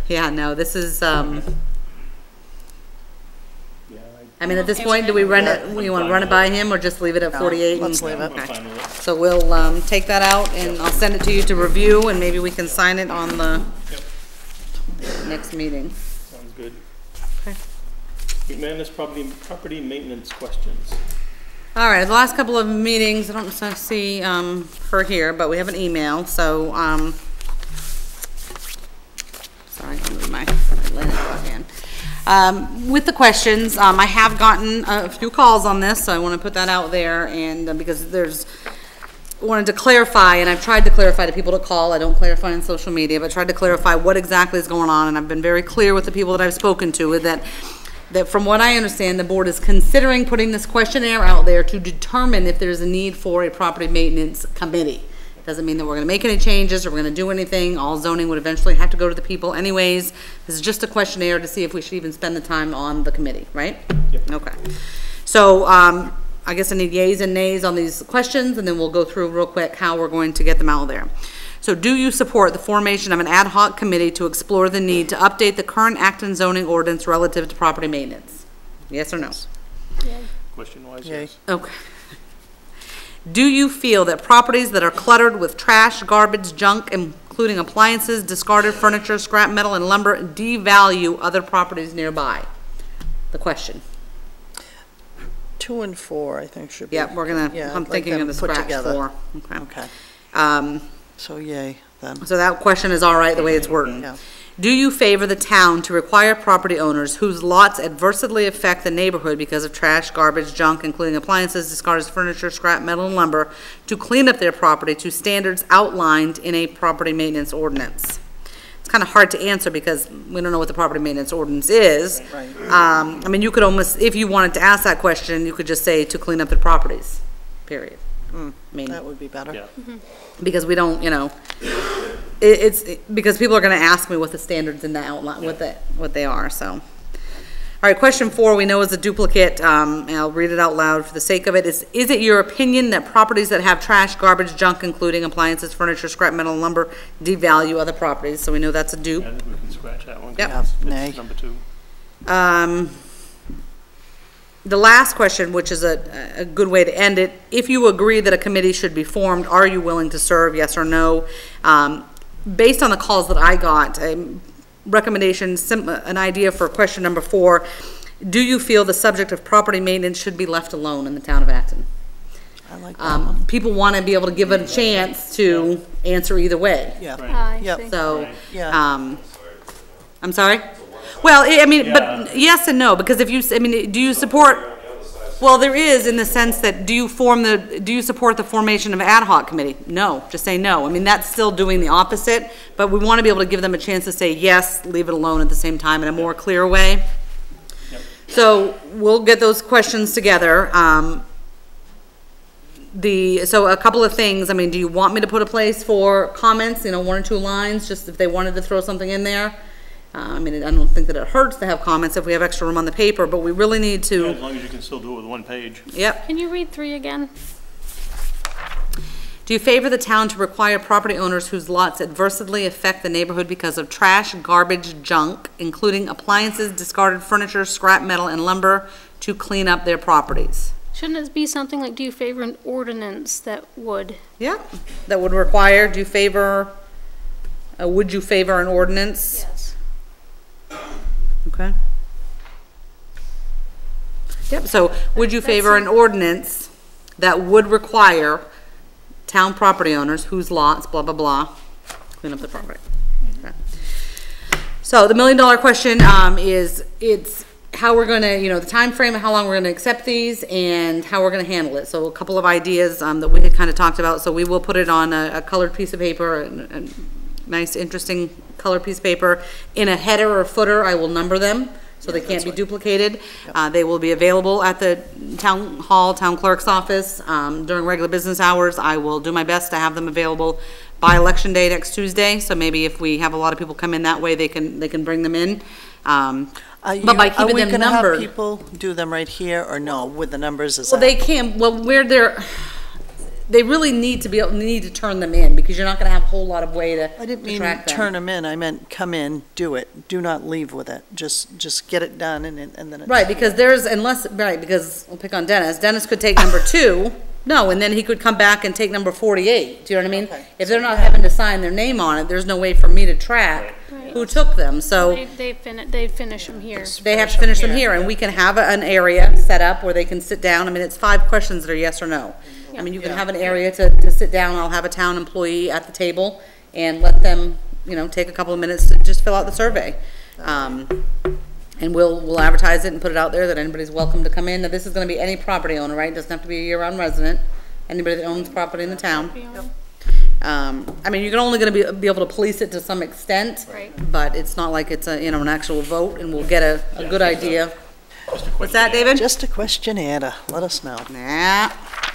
Yeah, no, this is, yeah, I mean, at this point, do we run it, you want to run it by him or just leave it at No, 48? let's and- leave it. I'm Okay. fine with it. So we'll take that out and I'll send it to you to review and maybe we can sign it on the next meeting. Sounds good. Okay. McManus property maintenance questions. All right, the last couple of meetings, I don't see her here, but we have an email, so, sorry, I'll move my linen again. With the questions, I have gotten a few calls on this, so I want to put that out there, and because wanted to clarify, and I've tried to clarify to people to call, I don't clarify on social media, but tried to clarify what exactly is going on, and I've been very clear with the people that I've spoken to, that from what I understand, the board is considering putting this questionnaire out there to determine if there's a need for a property maintenance committee. Doesn't mean that we're gonna make any changes or we're gonna do anything. All zoning would eventually have to go to the people anyways. This is just a questionnaire to see if we should even spend the time on the committee, right? Yep. Okay. So, I guess I need yays and nays on these questions, and then we'll go through real quick how we're going to get them out there. So do you support the formation of an ad hoc committee to explore the need to update the current Acton zoning ordinance relative to property maintenance? Yes or no? Question-wise, Yay. yes. Okay. Do you feel that properties that are cluttered with trash, garbage, junk, including appliances, discarded furniture, scrap metal, and lumber, devalue other properties nearby? The question. 2 and 4, I think, should be. Yeah, we're gonna, Yeah, I'm I'd like thinking them of the put scratch together. 4. Okay. Okay, so yay, then. So that question is all right the way it's worded. Yeah. Do you favor the town to require property owners whose lots adversely affect the neighborhood because of trash, garbage, junk, including appliances, discarded furniture, scrap metal, and lumber, to clean up their property to standards outlined in a property maintenance ordinance? It's kind of hard to answer because we don't know what the property maintenance ordinance is. Right. I mean, you could almost, if you wanted to ask that question, you could just say to clean up the properties, period. I mean, That would be better. Yeah. because we don't, you know, because people are gonna ask me what the standards in the outline, what they are, so. All right, question 4, we know is a duplicate, and I'll read it out loud for the sake of it. Is it your opinion that properties that have trash, garbage, junk, including appliances, furniture, scrap metal, and lumber, devalue other properties? So we know that's a dupe. I think we can scratch that one. Yep. Yeah, nay. It's number 2. The last question, which is a good way to end it, if you agree that a committee should be formed, are you willing to serve, yes or no? Based on the calls that I got, recommendations, an idea for question number 4, do you feel the subject of property maintenance should be left alone in the town of Acton? I like that one. People want to be able to give it a chance to answer either way. Yeah, I Yep. think- So, yeah. I'm sorry? Well, I mean, Yeah. but yes and no, because if you, I mean, do you support, well, there is in the sense that, do you support the formation of an ad hoc committee? No, just say no. I mean, that's still doing the opposite, but we want to be able to give them a chance to say yes, leave it alone at the same time in a more clear way. Yep. So we'll get those questions together. So a couple of things, I mean, do you want me to put a place for comments, you know, 1 or 2 lines, just if they wanted to throw something in there? I mean, I don't think that it hurts to have comments if we have extra room on the paper, but we really need Yeah, to, as long as you can still do it with 1 page. yep. Can you read 3 again? Do you favor the town to require property owners whose lots adversely affect the neighborhood because of trash, garbage, junk, including appliances, discarded furniture, scrap metal, and lumber, to clean up their properties? Shouldn't it be something like, do you favor an ordinance that would? Yeah, that would require, would you favor an ordinance? Yes. Okay. Yep, so would you favor an ordinance that would require town property owners whose lots, blah, blah, blah, clean up the property? Okay. So the $1 million question is, it's how we're gonna, you know, the time frame of how long we're gonna accept these and how we're gonna handle it. So a couple of ideas that we had kind of talked about. So we will put it on a colored piece of paper, a nice, interesting colored piece of paper. In a header or footer, I will number them, so they can't be duplicated. They will be available at the town hall, town clerk's office, during regular business hours. I will do my best to have them available by election day next Tuesday, so maybe if we have a lot of people come in that way, they can bring them in. But by keeping them Are we gonna have numbered. people do them right here, or no, with the numbers? Is Well, that- they can, well, where they really need to turn them in, because you're not gonna have a whole lot of way to I didn't mean track them. turn them in, I meant come in, do it, do not leave with it, just get it done, and then it's. Right, because because we'll pick on Dennis. Dennis could take number 2, no, and then he could come back and take number 48. Do you know what I mean? Okay. If they're not having to sign their name on it, there's no way for me to track who took them, so They'd finish them here. they have to finish them here, and we can have an area set up where they can sit down. I mean, it's 5 questions that are yes or no. I mean, you can have an area to sit down. I'll have a town employee at the table and let them, you know, take a couple of minutes to just fill out the survey. And we'll advertise it and put it out there that anybody's welcome to come in. Now, this is gonna be any property owner, right? It doesn't have to be a year-round resident. Anybody that owns property in the town. I mean, you're only gonna be able to police it to some extent. Right. But it's not like it's a, you know, an actual vote, and we'll get a good idea. What's that, David? Just a questionnaire to let us know. Nah,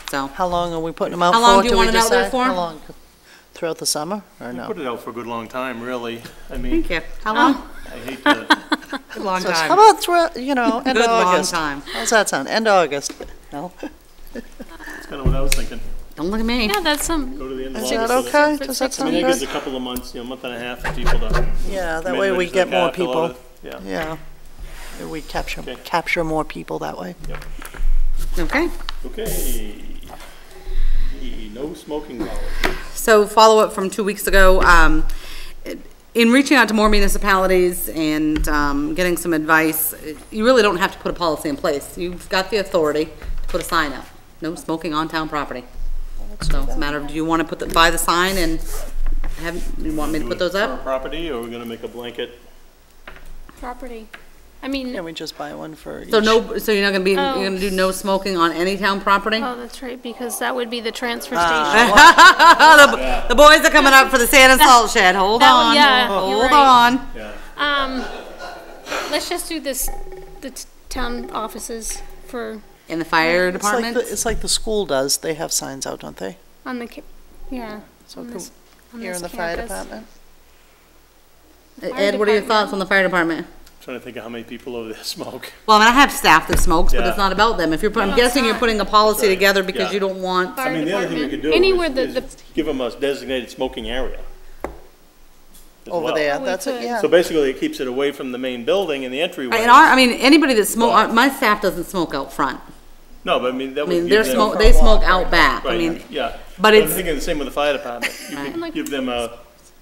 so. How long are we putting them out for? How long do you till we want it out there decide? for? How long? Throughout the summer, or We no? put it out for a good long time, really. I mean, Thank you. How long? I hate to, A long So how time. about throughout, end of Good long August? time. How's that sound? End of August? No? that's kind of what I was thinking. Don't look at me. Yeah, that's some, Go to the end of Is August. that so that- okay? Does that I sound mean, that gives a good? couple of months, you know, month and a half for people to. Yeah, that come in, way we register get more car, fill out people. a- Yeah. Yeah. We capture, Okay. capture more people that way. Okay. Okay. The no smoking policy. So follow-up from 2 weeks ago, in reaching out to more municipalities and getting some advice, you really don't have to put a policy in place. You've got the authority to put a sign up, no smoking on town property. So it's a matter of, do you want to buy the sign and You want me to put those Per up? property, or are we gonna make a blanket? Property. I mean, Can we just buy one for each? So so you're not gonna be, you're Oh. gonna do no smoking on any town property? oh, that's right, because that would be the transfer Ah. station. The boys are coming up for the sand and salt shed, hold That one, on, yeah, you're hold right. on. Yeah. Let's just do this, town offices for, In the fire It's like department? it's like the school does, they have signs out, don't they? on the, yeah. So on can- this- on Here this in the fire campus. department? Ed, what are your department. thoughts on the fire department? Trying to think of how many people over there smoke. Well, I mean, I have staff that smokes, but Yeah. it's not about them. If you're, I'm No, guessing it's you're not. putting a policy Sorry. together because Yeah. you don't want, Fire I mean, the other thing we department. could do Anywhere is the, give them a designated smoking area. as Over well. there, Oh, we that's it, could. yeah. So basically, it keeps it away from the main building and the entryway. I mean, anybody that smoke, my staff doesn't smoke out front. No, but I mean, that I would mean, give them. they smoke out back. I Right, mean, yeah. but I'm it's- thinking the same with the fire department. You Right. could give them a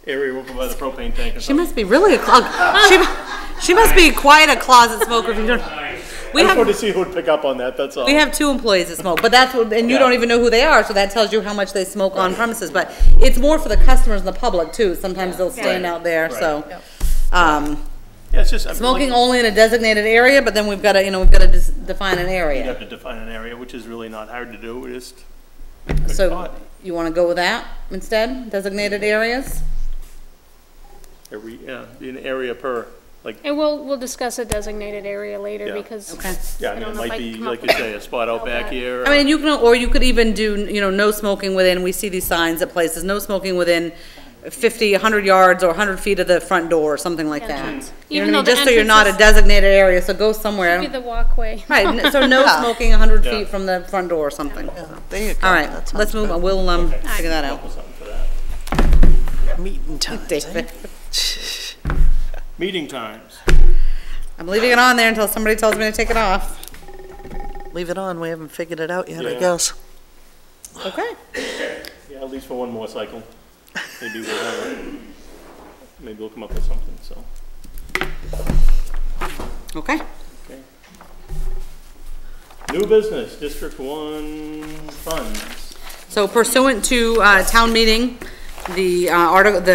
area over by the propane tank or she something. must be really she must be quite a closet smoker if you don't. I just wanted to see who would pick up on that, that's all. We have 2 employees that smoke, but that's what, and you Yeah. don't even know who they are, so that tells you how much they smoke on premises. But it's more for the customers and the public too. Sometimes they'll stand Right. out there, Right. so. Yeah, it's just. I mean, Smoking like, only in a designated area, but then we've got to define an you'd area. have to define an area, which is really not hard to do, it is. So you want to go with that instead, designated areas? An area per, like, and we'll discuss a designated area later Yeah. because. Okay. yeah, I I mean, don't it know if might I be, can come like up you with say, a spot out back here. I mean, you could even do, no smoking within, we see these signs at places, no smoking within 50, 100 yards or 100 feet of the front door or something like that. Entrance. You Even know what I mean? though the Just so you're not a entrance designated area, so go somewhere. Be the walkway. Right, so no Yeah. smoking 100 Yeah. feet from the front door or something. There you go. All right, That let's sounds move on, good. we'll, figure that out. Something for that. Meeting times, David. eh? Meeting times. I'm leaving it on there until somebody tells me to take it off. Leave it on, we haven't figured it out yet, I Yeah. guess. Okay. Yeah, at least for one more cycle. Maybe we'll come up with something, so. Okay. Okay. New business, District 1 funds. So pursuant to town meeting, the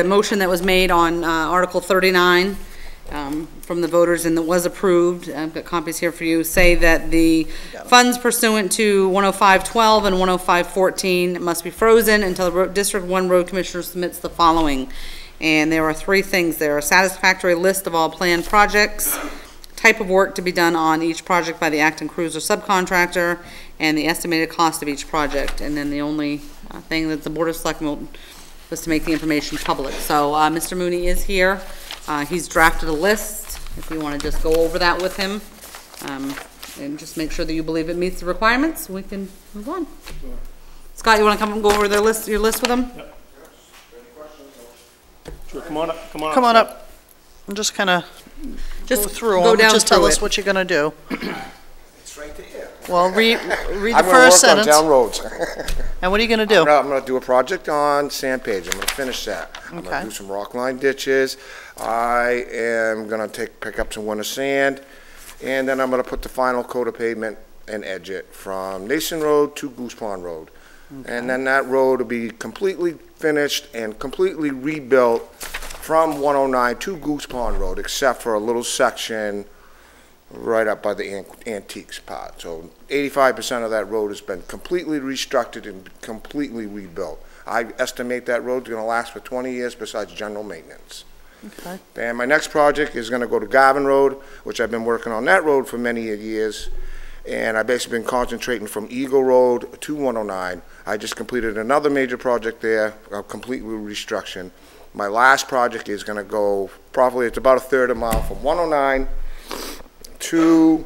motion that was made on Article 39 from the voters and that was approved, I've got copies here for you, say that the funds pursuant to 105.12 and 105.14 must be frozen until the District 1 Road Commissioner submits the following. And there are 3 things there: a satisfactory list of all planned projects, type of work to be done on each project by the Acton Cruiser subcontractor, and the estimated cost of each project. And then the only thing that the Board of Selectmen was to make the information public. So Mr. Mooney is here. He's drafted a list, if we want to just go over that with him. And just make sure that you believe it meets the requirements, we can move on. Scott, you want to come and go over your list with him? Sure, come on up, come on up. Come on Scott. up, and just kind of Just go through go them, down just tell through us it. what you're gonna do. It's right there. Well, read the I'm gonna first work on sentence, town roads. and what are you gonna do? I'm gonna do a project on Sandpage, I'm gonna finish that. I'm gonna Okay. do some rock line ditches, I am gonna pick up some winter sand, and then I'm gonna put the final coat of pavement and edge it from Nason Road to Goose Pond Road. And then that road will be completely finished and completely rebuilt from 109 to Goose Pond Road, except for a little section right up by the antiques part. So 85% of that road has been completely restructured and completely rebuilt. I estimate that road's gonna last for 20 years besides general maintenance. Okay. And my next project is gonna go to Garvin Road, which I've been working on that road for many years. And I've basically been concentrating from Eagle Road to 109. I just completed another major project there, a complete restructuring. My last project is gonna go, probably it's about a third of a mile from 109 to,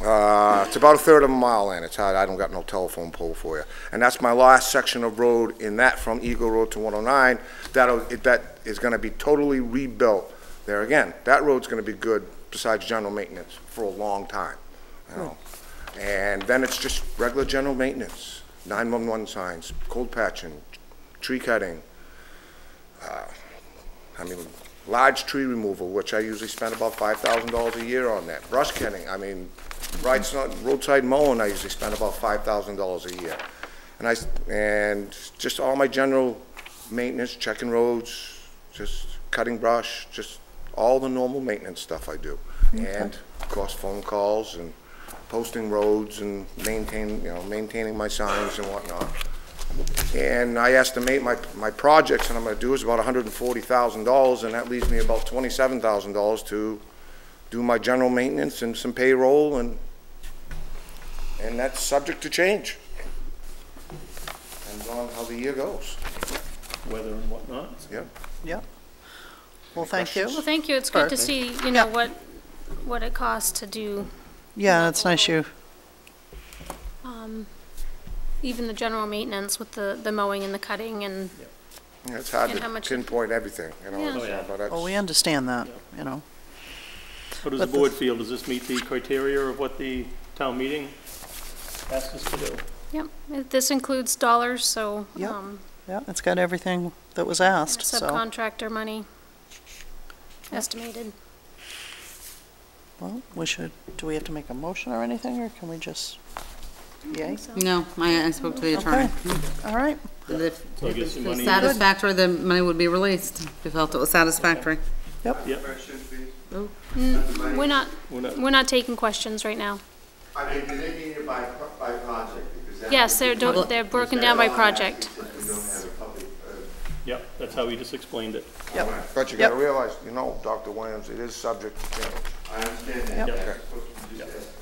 it's about a third of a mile in. It's hard, I don't got no telephone pole for you. And that's my last section of road in that from Eagle Road to 109. That is gonna be totally rebuilt. There again, that road's gonna be good besides general maintenance for a long time. You know. And then it's just regular general maintenance, 911 signs, cold patching, tree cutting, large tree removal, which I usually spend about $5,000 a year on that. Brush cutting, roadside mowing, I usually spend about $5,000 a year. And just all my general maintenance, checking roads, just cutting brush, just all the normal maintenance stuff I do. And, of course, phone calls and posting roads and maintaining my signs and whatnot. And I estimate my projects that I'm gonna do is about $140,000, and that leaves me about $27,000 to do my general maintenance and some payroll, and that's subject to change. Depends on how the year goes. Weather and whatnot. Yeah. Yeah. Well, thank you. Well, thank you. It's good to Perfect. see, you know, what it costs to do, Yeah, that's nice you, even the general maintenance with the mowing and the cutting and, Yeah, it's hard And how to much- pinpoint everything, Yeah. Oh, yeah. but that's. well, we understand that, you know. How does the But board feel? Does this meet the criteria of what the town meeting asked us to do? yep. This includes dollars, so, Yep. Yeah, it's got everything that was asked, so. subcontractor money estimated. Well, do we have to make a motion or anything, or can we just, yay? No, I spoke to the attorney. Okay, all right. If So I guess the money. satisfactory, the money would be released. If we felt it was satisfactory. Yep. We're not, We're not- we're not taking questions right now. I mean, do they need it by project? Because that Yes, would be- they're broken down by project. Because we don't have a public, Yep, that's how he just explained it. But you Yep. gotta realize, Dr. Williams, it is subject to change. I understand that. Yep. That's Okay. supposed to be just estimates.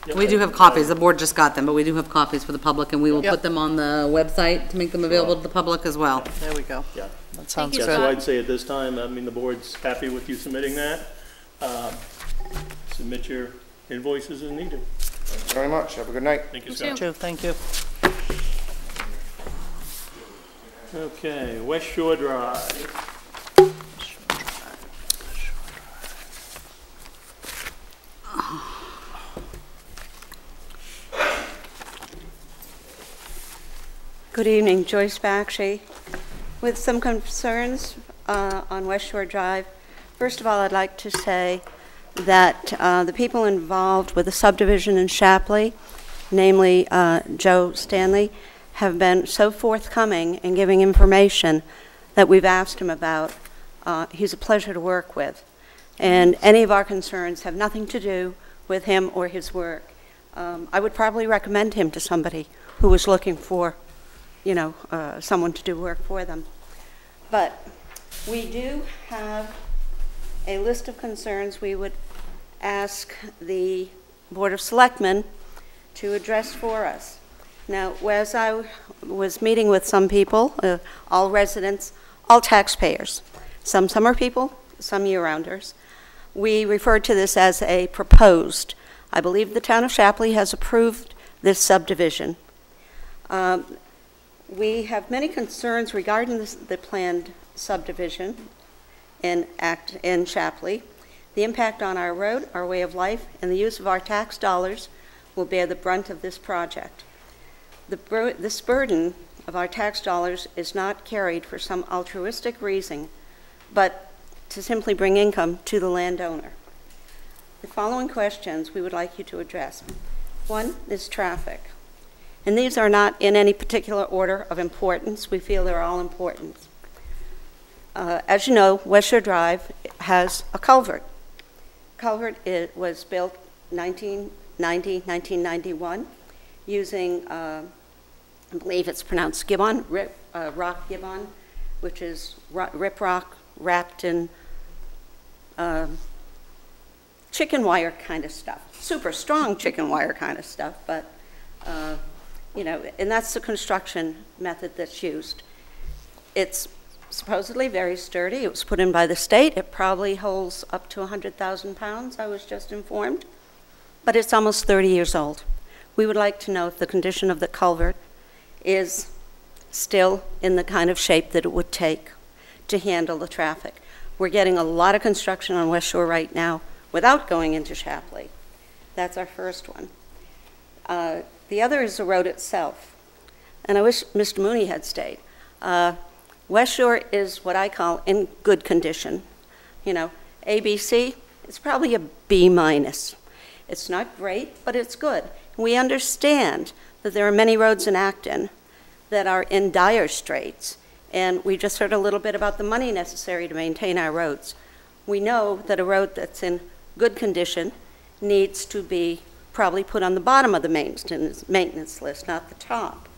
Yep. We do have copies. The board just got them, but we do have copies for the public, and we will Yep. put them on the website to make them available to the public as well. There we go. Yeah. That sounds you, Yeah, good. so I'd say at this time, I mean, the board's happy with you submitting that. Submit your invoices as needed. Thanks very much. Have a good night. Thank you, You Scott. too. Joe, thank you. Okay, West Shore Drive. Good evening, Joyce Bakshi, with some concerns on West Shore Drive. First of all, I'd like to say that the people involved with the subdivision in Shapley, namely Joe Stanley, have been so forthcoming in giving information that we've asked him about. He's a pleasure to work with. And any of our concerns have nothing to do with him or his work. I would probably recommend him to somebody who was looking for someone to do work for them. But we do have a list of concerns we would ask the Board of Selectmen to address for us. Now, as I was meeting with some people, all residents, all taxpayers, some summer people, some year-rounders, we refer to this as a proposed. I believe the town of Shapley has approved this subdivision. We have many concerns regarding the planned subdivision in Shapley. The impact on our road, our way of life, and the use of our tax dollars will bear the brunt of this project. This burden of our tax dollars is not carried for some altruistic reason, but to simply bring income to the landowner. The following questions we would like you to address. One is traffic. And these are not in any particular order of importance. We feel they're all important. As you know, West Shore Drive has a culvert. Culvert was built 1991 using, I believe it's pronounced gibbon, rock gibbon, which is riprap wrapped in chicken wire kind of stuff. Super strong chicken wire kind of stuff, but and that's the construction method that's used. It's supposedly very sturdy. It was put in by the state. It probably holds up to 100,000 pounds, I was just informed, but it's almost 30 years old. We would like to know if the condition of the culvert is still in the kind of shape that it would take to handle the traffic. We're getting a lot of construction on West Shore right now without going into Shapley. That's our first one. The other is the road itself. And I wish Mr. Mooney had stayed. West Shore is what I call in good condition. ABC, it's probably a B minus. It's not great, but it's good. We understand that there are many roads in Acton that are in dire straits. And we just heard a little bit about the money necessary to maintain our roads. We know that a road that's in good condition needs to be probably put on the bottom of the maintenance list, not the top.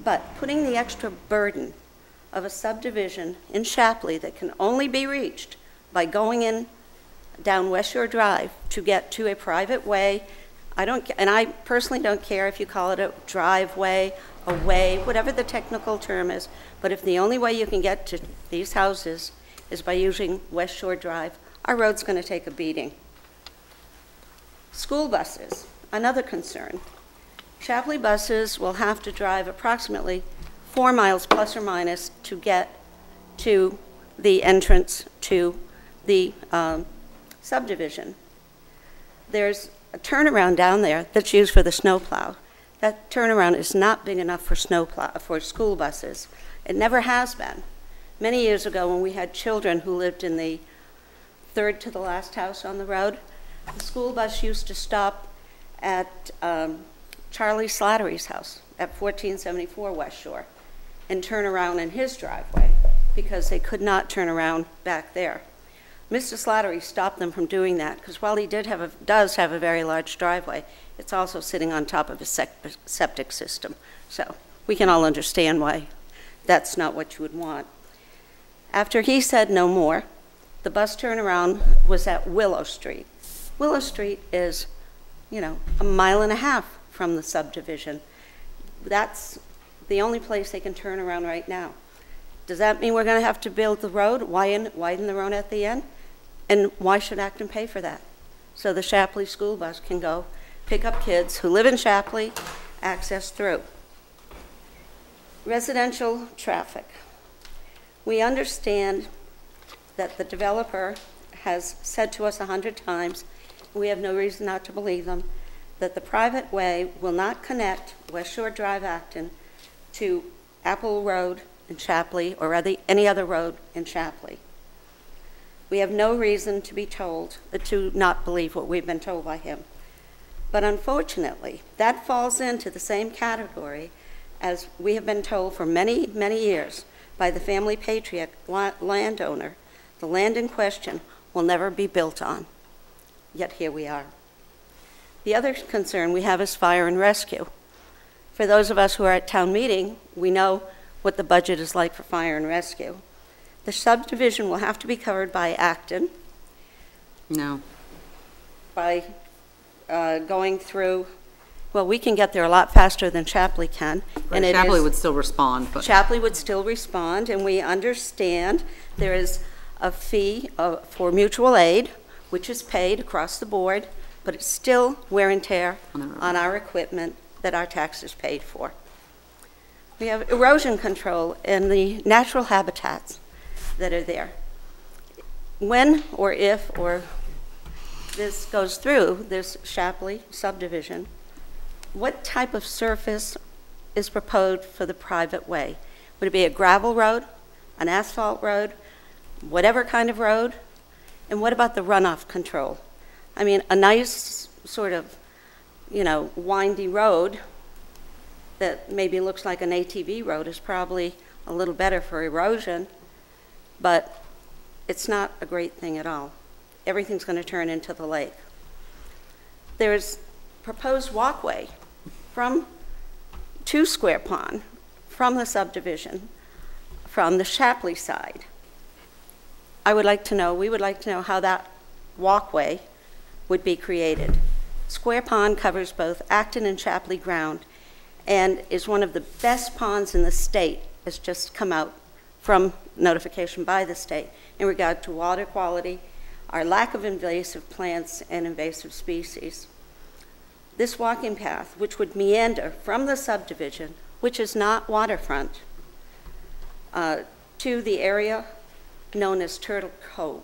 But putting the extra burden of a subdivision in Shapley that can only be reached by going in down West Shore Drive to get to a private way, and I personally don't care if you call it a driveway, a way, whatever the technical term is, but if the only way you can get to these houses is by using West Shore Drive, our road's going to take a beating. School buses, another concern. Shapley buses will have to drive approximately 4 miles plus or minus to get to the entrance to the subdivision. There's a turnaround down there that's used for the snowplow. That turnaround is not big enough for for school buses. It never has been. Many years ago, when we had children who lived in the third to the last house on the road, the school bus used to stop at Charlie Slattery's house at 1474 West Shore and turn around in his driveway because they could not turn around back there. Mr. Slattery stopped them from doing that because while he does have a very large driveway, it's also sitting on top of a septic system. So we can all understand why that's not what you would want. After he said no more, the bus turnaround was at Willow Street. Willow Street is, you know, 1.5 miles from the subdivision. That's the only place they can turn around right now. Does that mean we're going to have to build the road, widen the road at the end? And why should Acton pay for that? So the Shapley school bus can go pick up kids who live in Shapley, access through. Residential traffic. We understand that the developer has said to us 100 times, we have no reason not to believe them, that the private way will not connect West Shore Drive, Acton, to Apple Road in Shapley or any other road in Shapley. We have no reason to be told, to not believe what we've been told by him. But unfortunately, that falls into the same category as we have been told for many, many years by the family patriot landowner. The land in question will never be built on. Yet here we are. The other concern we have is fire and rescue. For those of us who are at town meeting, we know what the budget is like for fire and rescue. The subdivision will have to be covered by Acton. No. By going through, well, we can get there a lot faster than Shapley can. And Shapley would still respond. But Shapley would still respond, and we understand there is a fee for mutual aid, which is paid across the board, but it's still wear and tear on our equipment that our taxes paid for. We have erosion control and the natural habitats that are there. When or if or this goes through this Shapley subdivision, what type of surface is proposed for the private way? Would it be a gravel road, an asphalt road, whatever kind of road? And what about the runoff control? I mean, a nice sort of, you know, windy road that maybe looks like an ATV road is probably a little better for erosion, but it's not a great thing at all. Everything's going to turn into the lake. There's proposed walkway to Square Pond from the subdivision, from the Shapley side. We would like to know how that walkway would be created. Square Pond covers both Acton and Shapley ground and is one of the best ponds in the state. It's just come out from notification by the state in regard to water quality, our lack of invasive plants and invasive species. This walking path, which would meander from the subdivision, which is not waterfront, to the area known as Turtle Cove.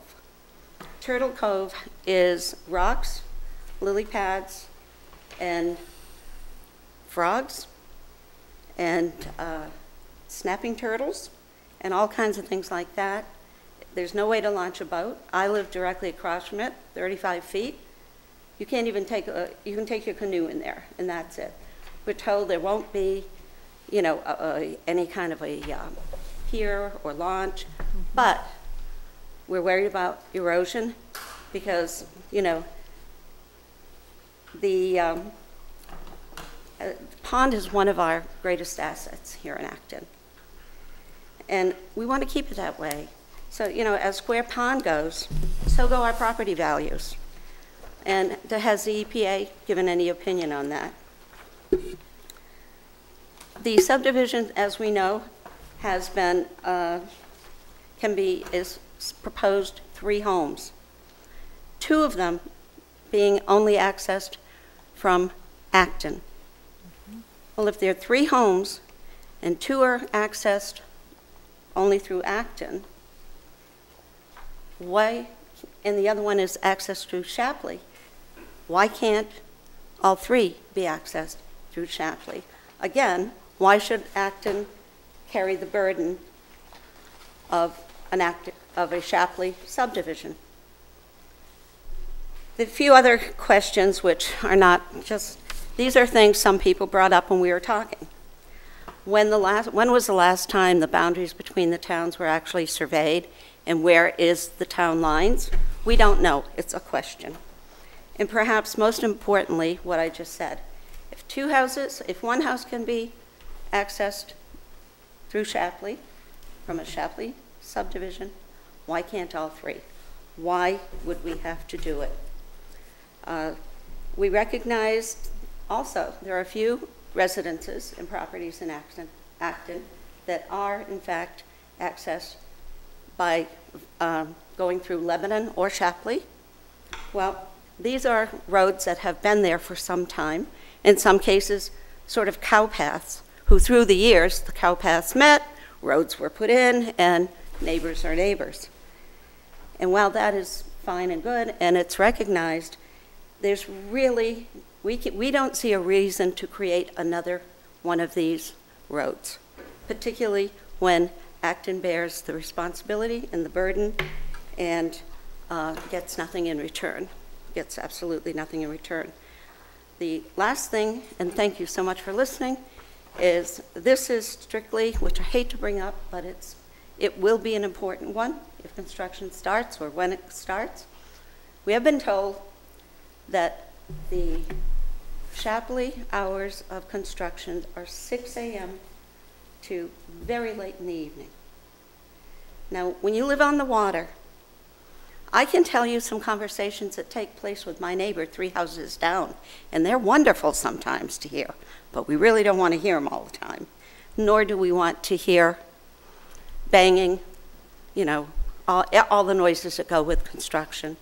Turtle Cove is rocks, lily pads, and frogs, and snapping turtles, and all kinds of things like that. There's no way to launch a boat. I live directly across from it, 35 feet. You can't even you can take your canoe in there, and that's it. We're told there won't be you know, any kind of a pier or launch, but we're worried about erosion because, you know, the pond is one of our greatest assets here in Acton. And we want to keep it that way. So, you know, as Square Pond goes, so go our property values. And has the EPA given any opinion on that? The subdivision, as we know, has been, is proposed 3 homes. 2 of them being only accessed from Acton. Well, if there are 3 homes and 2 are accessed only through Acton, why, and the other one is accessed through Shapley, why can't all 3 be accessed through Shapley? Again, why should Acton carry the burden of a Shapley subdivision? The few other questions which are not just, these are things some people brought up when we were talking. When was the last time the boundaries between the towns were actually surveyed, and where is the town lines? We don't know. It's a question. And perhaps most importantly, what I just said, if one house can be accessed through Shapley, from a Shapley subdivision, why can't all 3? Why would we have to do it? We recognize also there are a few residences and properties in Acton that are in fact accessed by going through Lebanon or Shapley. Well, these are roads that have been there for some time, in some cases sort of cow paths, who through the years the cow paths met, roads were put in, and neighbors are neighbors. And while that is fine and good, and it's recognized, there's really, we don't see a reason to create another one of these roads, particularly when Acton bears the responsibility and the burden and gets nothing in return, gets absolutely nothing in return. The last thing, and thank you so much for listening, is this is strictly, which I hate to bring up, but it will be an important one if construction starts or when it starts. We have been told that the Shapley hours of construction are 6 a.m. to very late in the evening. Now, when you live on the water, I can tell you some conversations that take place with my neighbor 3 houses down, and they're wonderful sometimes to hear, but we really don't want to hear them all the time, nor do we want to hear banging, you know, all the noises that go with construction.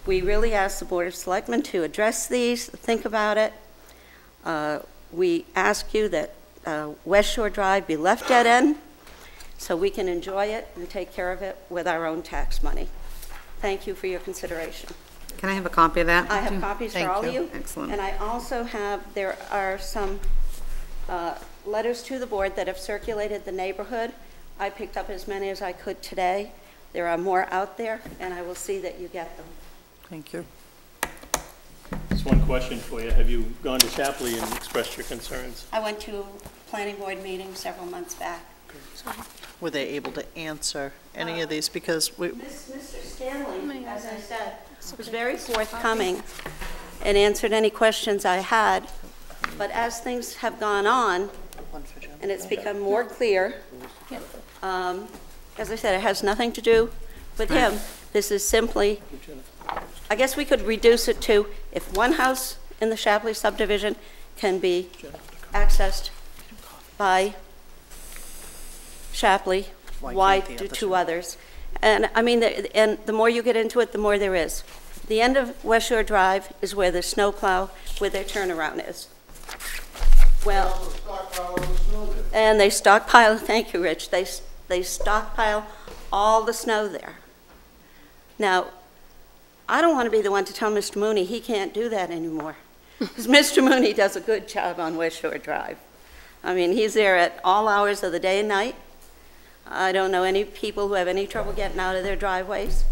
We really ask the Board of Selectmen to address these, think about it. We ask you that West Shore Drive be left dead end so we can enjoy it and take care of it with our own tax money. Thank you for your consideration. Can I have a copy of that? I have copies for all of you. Excellent. And I also have, there are some letters to the board that have circulated the neighborhood. I picked up as many as I could today. There are more out there, and I will see that you get them. Thank you. Just one question for you. Have you gone to Shapley and expressed your concerns? I went to a planning board meeting several months back. Were they able to answer any of these? Because we, Mr. Stanley, as I said, was very forthcoming and answered any questions I had. But as things have gone on, and it's become more clear, as I said, it has nothing to do with him. This is simply, I guess we could reduce it to, if one house in the Shapley subdivision can be accessed by Shapley, why do 2 others? And I mean, and the more you get into it, the more there is. The end of West Shore Drive is where the snowplow, where their turnaround is. Well, and they stockpile, thank you, Rich, they stockpile all the snow there. Now, I don't want to be the one to tell Mr. Mooney he can't do that anymore, because Mr. Mooney does a good job on West Shore Drive. I mean, he's there at all hours of the day and night. I don't know any people who have any trouble getting out of their driveways.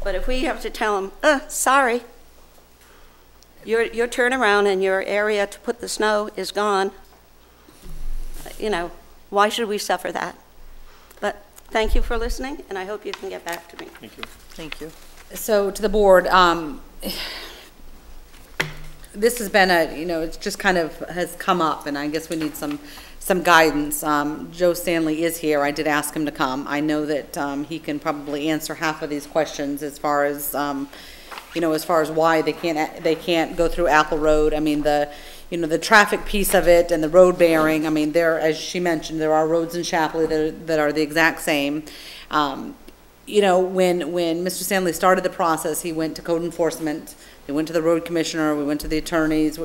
But if we have to tell them, sorry, your turnaround and your area to put the snow is gone, you know, why should we suffer that? But thank you for listening, and I hope you can get back to me. Thank you. Thank you. So to the board, this has been it's just kind of has come up, and I guess we need some guidance. Joe Stanley is here. I did ask him to come. I know that he can probably answer half of these questions as far as as far as why they can't go through Apple Road. I mean, the traffic piece of it and the road bearing. I mean, as she mentioned, there are roads in Shapley that are the exact same. When Mr. Stanley started the process, he went to code enforcement, he went to the road commissioner, we went to the attorneys,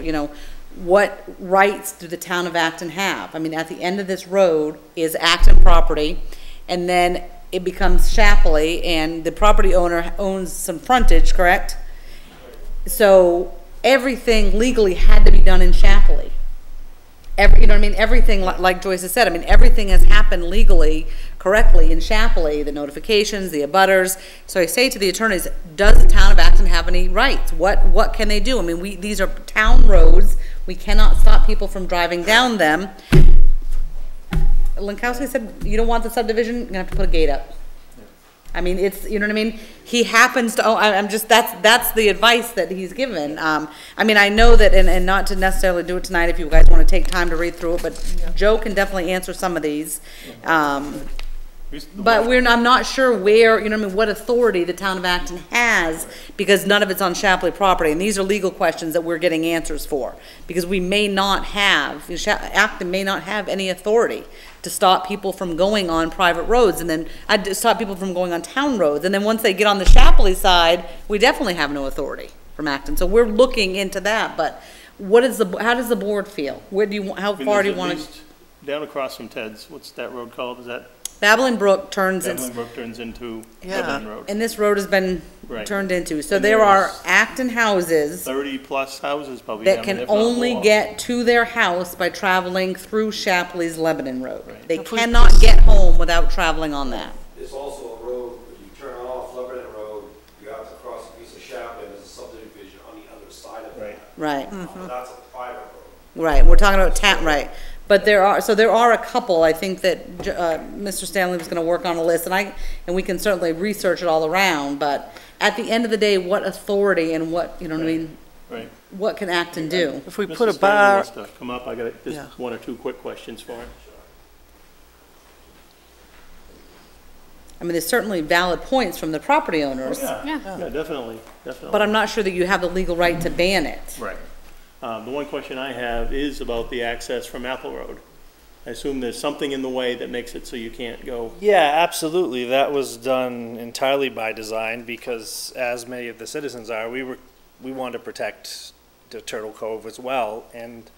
what rights do the town of Acton have? I mean, at the end of this road is Acton property, and then it becomes Shapley, and the property owner owns some frontage, correct? So everything legally had to be done in Shapley. Everything, like Joyce has said, everything has happened legally, correctly in Shapley, the notifications, the abutters. So I say to the attorneys, does the town of Acton have any rights? What can they do? These are town roads. We cannot stop people from driving down them. Lankowski said, you don't want the subdivision, you're gonna have to put a gate up. It's, he happens to, that's the advice that he's given. I know that, and not to necessarily do it tonight if you guys want to take time to read through it, but Joe can definitely answer some of these. But I'm not sure where, what authority the town of Acton has, because none of it's on Shapley property. And these are legal questions that we're getting answers for, because we may not have, Acton may not have any authority to stop people from going on private roads, and then stop people from going on town roads. And then once they get on the Shapley side, we definitely have no authority from Acton. So we're looking into that. But how does the board feel? How far do you want to? Down across from Ted's, what's that road called? Is that? Babbling Brook turns into Lebanon Road. And this road has been turned into. So there are Acton houses 30-plus houses probably that can only get to their house by traveling through Shapley's Lebanon Road. Right. They cannot get home without traveling on that. There's also a road, when you turn off Lebanon Road, you have to cross a piece of Shapley, and there's a subdivision on the other side of that. Right. That's a private road. Right, we're talking about town, right. But there are a couple, I think, that Mr. Stanley was going to work on a list, and we can certainly research it all around, but at the end of the day, what authority and what, Right. What can Acton do? If we Mr. put a Stanley bar, wants to come up, I got just one or two quick questions for him. There's certainly valid points from the property owners. Yeah, definitely. But I'm not sure that you have the legal right to ban it. Right. The one question I have is about the access from Apple Road. I assume there's something in the way that makes it so you can't go. Yeah, absolutely. That was done entirely by design because, as many of the citizens are, we wanted to protect the Turtle Cove as well. And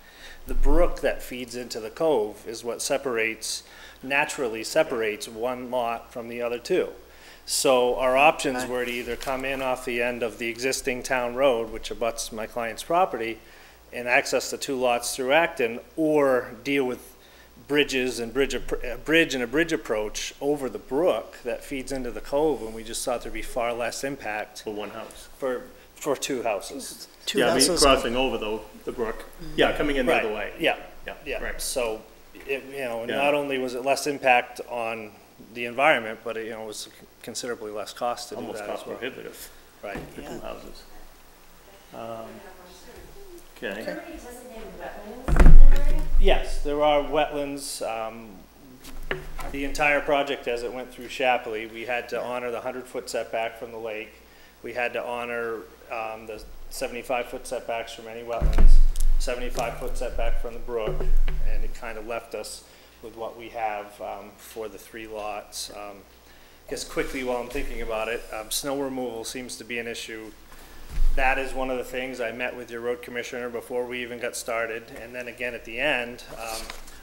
the brook that feeds into the cove is what naturally separates one lot from the other two. So our options were to either come in off the end of the existing town road, which abuts my client's property, and access the two lots through Acton, or deal with bridges and a bridge approach over the brook that feeds into the cove, and we just thought there'd be far less impact For one house. for two houses. Crossing over the brook. Yeah, coming in the other way. Yeah. Right. So, not only was it less impact on the environment, but it was considerably less cost to do Almost that cost as well. prohibitive. Right. For two houses. Okay. Yes, there are wetlands. The entire project, as it went through Shapley, we had to honor the 100-foot setback from the lake. We had to honor the 75-foot setbacks from any wetlands, 75-foot setback from the brook, and it kind of left us with what we have for the three lots. I guess quickly while I'm thinking about it, snow removal seems to be an issue. That is one of the things. I met with your road commissioner before we even got started, and then again at the end,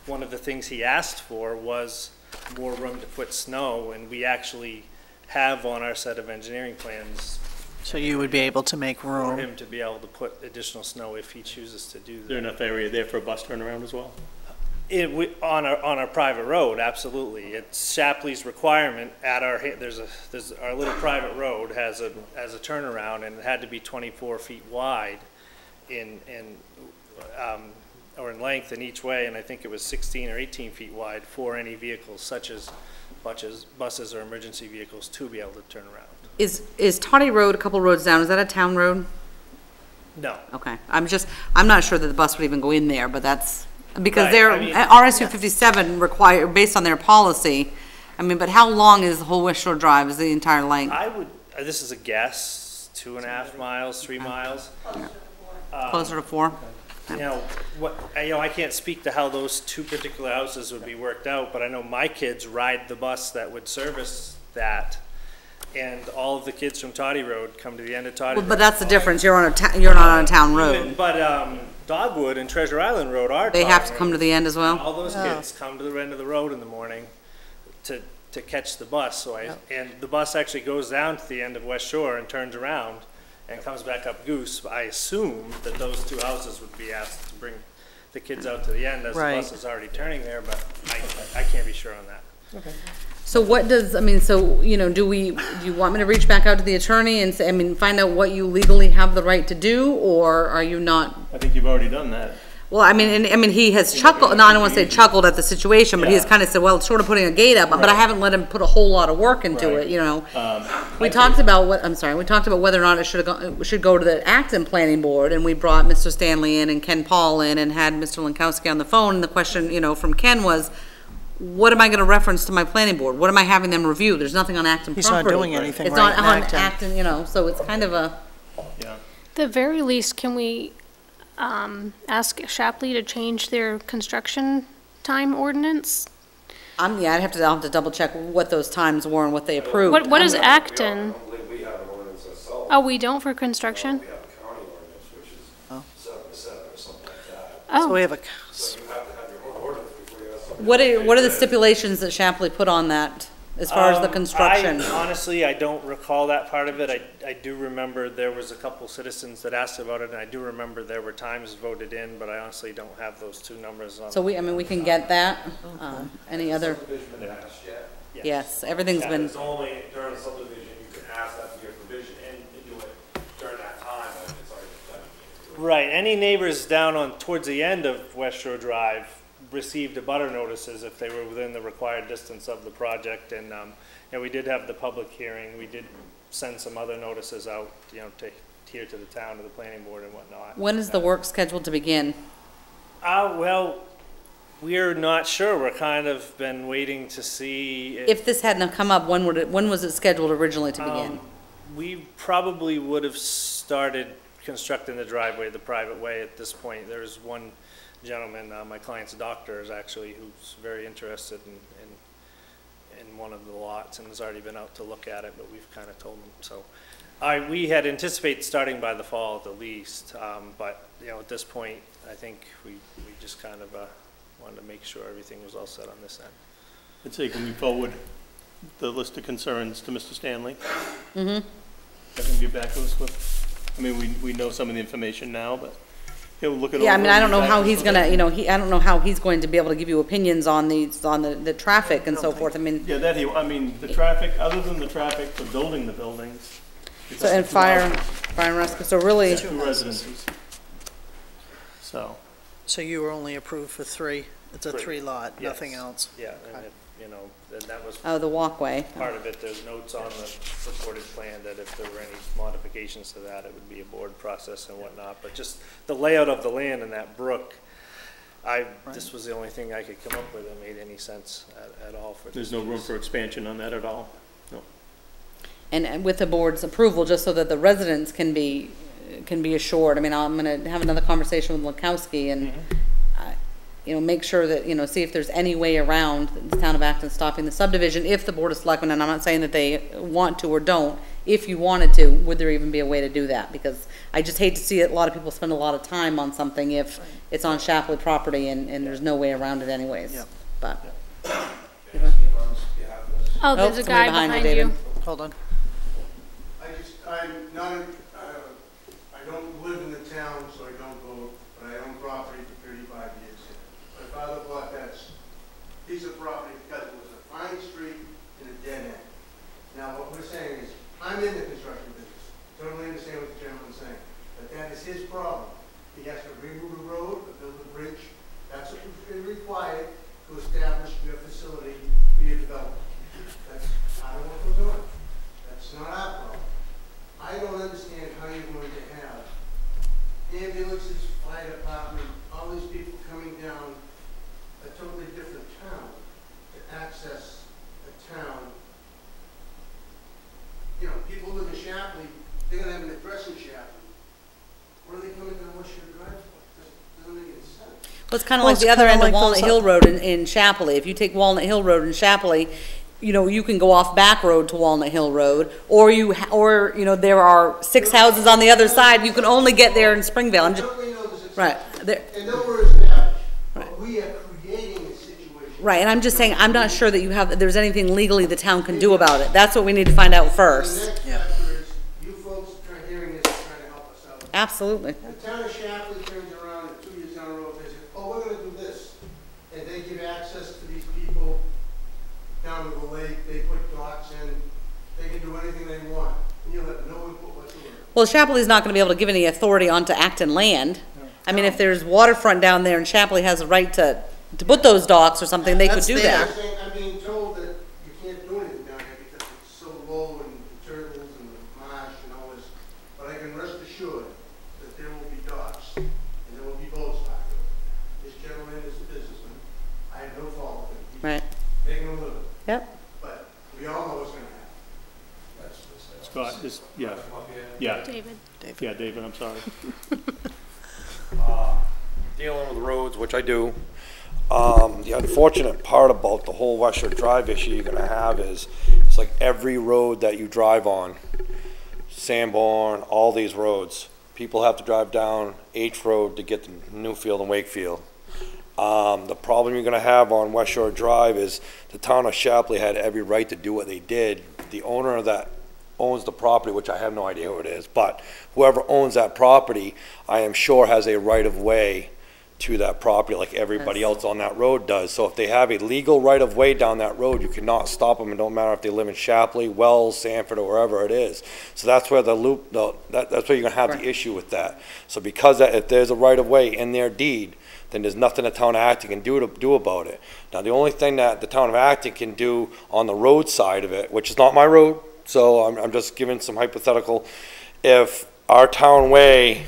one of the things he asked for was more room to put snow, and we actually have on our set of engineering plans so you would be able to make for room. him to be able to put additional snow if he chooses to do Is there that. enough area there for a bus turnaround as well? On a private road, absolutely. It's Shapley's requirement at our there's our little private road has a turnaround, and it had to be 24 feet wide. or in length in each way, and I think it was 16 or 18 feet wide for any vehicles such as buses or emergency vehicles to be able to turn around. Is Toddy Road, a couple roads down, is that a town road? No. Okay, I'm not sure that the bus would even go in there, but that's, because Right, they're, I mean- RSU 57 require, based on their policy, I mean, but how long is the whole West Shore Drive, is the entire length? I would, this is a guess, 2.5 miles, 3 miles. Closer to 4? You know, I can't speak to how those two particular houses would be worked out, but I know my kids ride the bus that would service that, and all of the kids from Toddy Road come to the end of Toddy Road. But that's the difference, you're you're not on a town road. But Dogwood and Treasure Island Road are They Toddy have to Road. come to the end as well? All those kids come to the end of the road in the morning to catch the bus, so and the bus actually goes down to the end of West Shore and turns around and comes back up Goose. I assume that those two houses would be asked to bring the kids out to the end as the Right. bus is already turning there, but I can't be sure on that. So what does, I mean, so, you know, do you want me to reach back out to the attorney and say, I mean, find out what you legally have the right to do, or are you not? I think you've already done that. Well, I mean, he has chuckled, no, I don't want to say chuckled at the situation, but he has Yeah. kind of said, well, it's sort of putting a gate up, but I haven't let him put a whole lot of work into Right. it, you know? We talked about we talked about whether or not it should go to the Acton Planning Board, and we brought Mr. Stanley in and Ken Paul in and had Mr. Lankowski on the phone, and the question, you know, from Ken was, what am I gonna reference to my planning board? What am I having them review? There's nothing on Acton He's property. not doing anything It's right not in on Acton. Acton, you know, so it's kind of a, Yeah. The very least, can we ask Shapley to change their construction time ordinance? I'll have to double check what those times were and what they approved. What is I Acton? don't believe we have an ordinance ourselves. Oh, we don't for construction? We have a county ordinance, which is 7 to 7 or something like that. So we Oh, have a, So you have to have your own ordinance before you have something. What are the stipulations that Shapley put on that, as far as the construction? Honestly, I don't recall that part of it. I do remember there was a couple citizens that asked about it, and I do remember there were times voted in, but I honestly don't have those two numbers on. So we can get that, any other, Subdivision been passed yet? yes, everything's Yeah, been, It's only during the subdivision, you can ask that to be a provision and do it during that time, and it's already done. Right, any neighbors down on, towards the end of West Shore Drive received abutter notices if they were within the required distance of the project, and we did have the public hearing, we did send some other notices out, you know, here to the town, to the planning board and whatnot. when is the work scheduled to begin? Well, we're not sure, we're kind of been waiting to see. If this hadn't have come up, when was it scheduled originally to begin? We probably would have started constructing the driveway the private way at this point. There's one gentleman, my client's doctor is actually, who's very interested in one of the lots and has already been out to look at it, but we've kind of told him, so. We had anticipated starting by the fall at the least, but, you know, at this point, I think we just kind of wanted to make sure everything was all set on this end. I'd say, can we forward the list of concerns to Mr. Stanley? Mm-hmm. Have him get back to us with, I mean, we know some of the information now, but he'll look it over. Yeah, I mean, I don't know and get how back to he's us. gonna, you know, I don't know how he's going to be able to give you opinions on the traffic and so forth, I mean, Yeah, I mean, the traffic, other than the traffic for building the buildings. it's so, and two fire houses, and rescue, so really, two residences. So, so you were only approved for 3, it's a Three. 3-lot, nothing Yes. else. Yeah, and you know, and that was oh, the walkway. part of it. There's notes on the recorded plan that if there were any modifications to that, it would be a board process and whatnot. But just the layout of the land in that brook, this was the only thing I could come up with that made any sense at all for this. there's no room for expansion on that at all. No. And with the board's approval, just so that the residents can be assured, I mean, I'm gonna have another conversation with Lankowski and, you know, make sure that, you know, see if there's any way around the town of Acton stopping the subdivision, if the Board of Selectmen, and I'm not saying that they want to or don't, if you wanted to, would there even be a way to do that? Because I just hate to see a lot of people spend a lot of time on something if it's on Shapley property and there's no way around it anyways. Yep. But, oh, there's a somebody guy behind you, behind David. you. Hold on. I'm not, I don't live in the town, so I don't vote, but I own property for 35 years here. My father bought that piece of property because it was a fine street and a dead end. Now, what we're saying is, I'm in the construction business, totally understand what the gentleman's saying, but that is his problem. He has to reroute a road, or build a bridge. That's what is required to establish your facility for your development. That's part of what goes on. That's not our problem. I don't understand how you're going to have ambulances, fire department, all these people coming down a totally different town to access a town. You know, people who live in Shapley, they're gonna have an address in Shapley. What are they coming down West Shore Drive for? Doesn't make any sense. Well, it's kind of Well, like the it's other kinda end of like Walnut those Hill Road in Chapley. If you take Walnut Hill Road in Chapley, you know, you can go off back road to Walnut Hill Road, or you know, there are 6 houses on the other side. You can only get there in Springvale. I'm just, Certainly know there's right, there, and they were established, but we are creating a situation. right, and I'm just saying, I'm not sure that there's anything legally the town can do about it. That's what we need to find out The first. next factor is, you folks are hearing this, are trying to help us out. Absolutely. The town of Shapley turns around and 2 years down the road, they say, oh, we're gonna do this. And they give access to these people down to the lake, they put docks in, they can do anything they want. And you'll have no input whatsoever. Well, Shapley's not gonna be able to give any authority onto Acton land. I mean, if there's waterfront down there and Shapley has a right to put those docks or something, they could That's do there. that. I'm being told that you can't do anything down here because it's so low and the turtles and the marsh and all this. But I can rest assured that there will be docks and there will be boats parked over there. This gentleman is a businessman. I have no fault with him. He's Right. making a living. Yep. But we all know what's gonna happen. Scott, yeah, David. yeah, David, I'm sorry. Dealing with roads, which I do. The unfortunate part about the whole West Shore Drive issue you're gonna have is, it's like every road that you drive on, Sanborn, all these roads, people have to drive down H Road to get to Newfield and Wakefield. The problem you're gonna have on West Shore Drive is the town of Shapley had every right to do what they did. The owner that owns the property, which I have no idea who it is, but whoever owns that property, I am sure has a right of way to that property like everybody else on that road does. So if they have a legal right of way down that road, you cannot stop them. It don't matter if they live in Shapley, Wells, Sanford, or wherever it is. So that's where the loop, that's where you're gonna have the issue with that. So because if there's a right of way in their deed, then there's nothing the town of Acton can do about it. Now, the only thing that the town of Acton can do on the road side of it, which is not my road, so I'm just giving some hypothetical, if our town way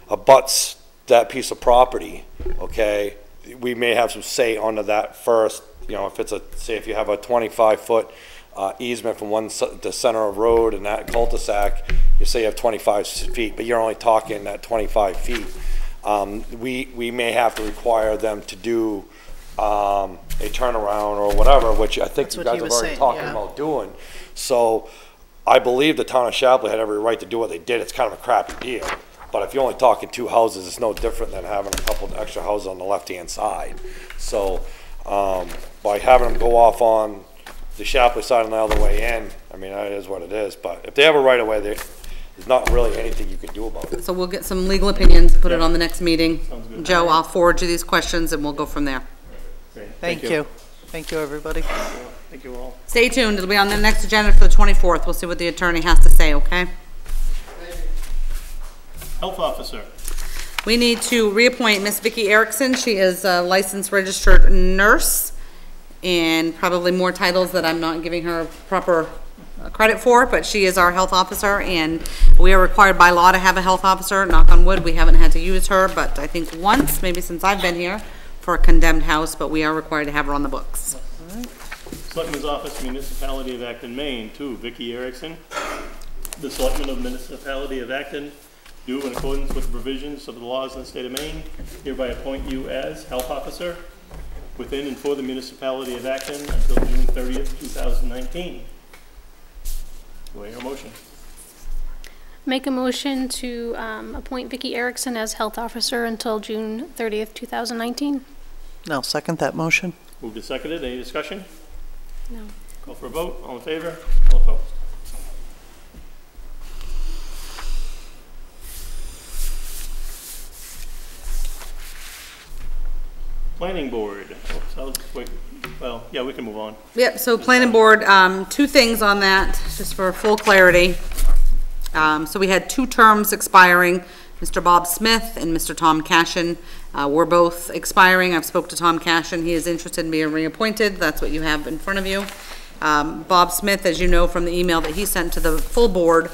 abuts that piece of property, okay, we may have some say onto that first. You know, if it's say if you have a 25-foot easement from the center of road and that cul-de-sac, you say you have 25 feet, but you're only talking that 25 feet. We may have to require them to do a turnaround or whatever, which I think That's you what guys he have was already saying, talked yeah. about doing. So I believe the town of Shapley had every right to do what they did. It's kind of a crappy deal. But if you're only talking 2 houses, it's no different than having a couple of extra houses on the left-hand side. So by having them go off on the Shapley side and the other way in, I mean, that is what it is. But if they have a right of way, there's not really anything you can do about it. So we'll get some legal opinions, put it on the next meeting. Sounds good. Joe, I'll forward you these questions and we'll go from there. Great. Thank you. Thank you, everybody. Thank you all. Stay tuned, it'll be on the next agenda for the 24th. We'll see what the attorney has to say, okay? Health officer. We need to reappoint Miss Vicki Erickson. She is a licensed registered nurse and probably more titles that I'm not giving her proper credit for, but she is our health officer and we are required by law to have a health officer. Knock on wood, we haven't had to use her, but I think once, maybe since I've been here, for a condemned house, but we are required to have her on the books. Selectmen's Office, Municipality of Acton, Maine, to Vicki Erickson. The Selectmen of Municipality of Acton do, in accordance with the provisions of the laws in the state of Maine, hereby appoint you as health officer within and for the municipality of Acton until June 30th, 2019. Do I hear a motion? Make a motion to appoint Vicki Erickson as health officer until June 30th, 2019. I'll second that motion. Moved and seconded. Any discussion? No. Call for a vote. All in favor? All opposed? Planning board. Oh, so, wait. Well, yeah, we can move on. Yep, so planning board, 2 things on that, just for full clarity. So we had 2 terms expiring. Mr. Bob Smith and Mr. Tom Cashin were both expiring. I've spoke to Tom Cashin. He is interested in being reappointed. That's what you have in front of you. Bob Smith, as you know from the email that he sent to the full board,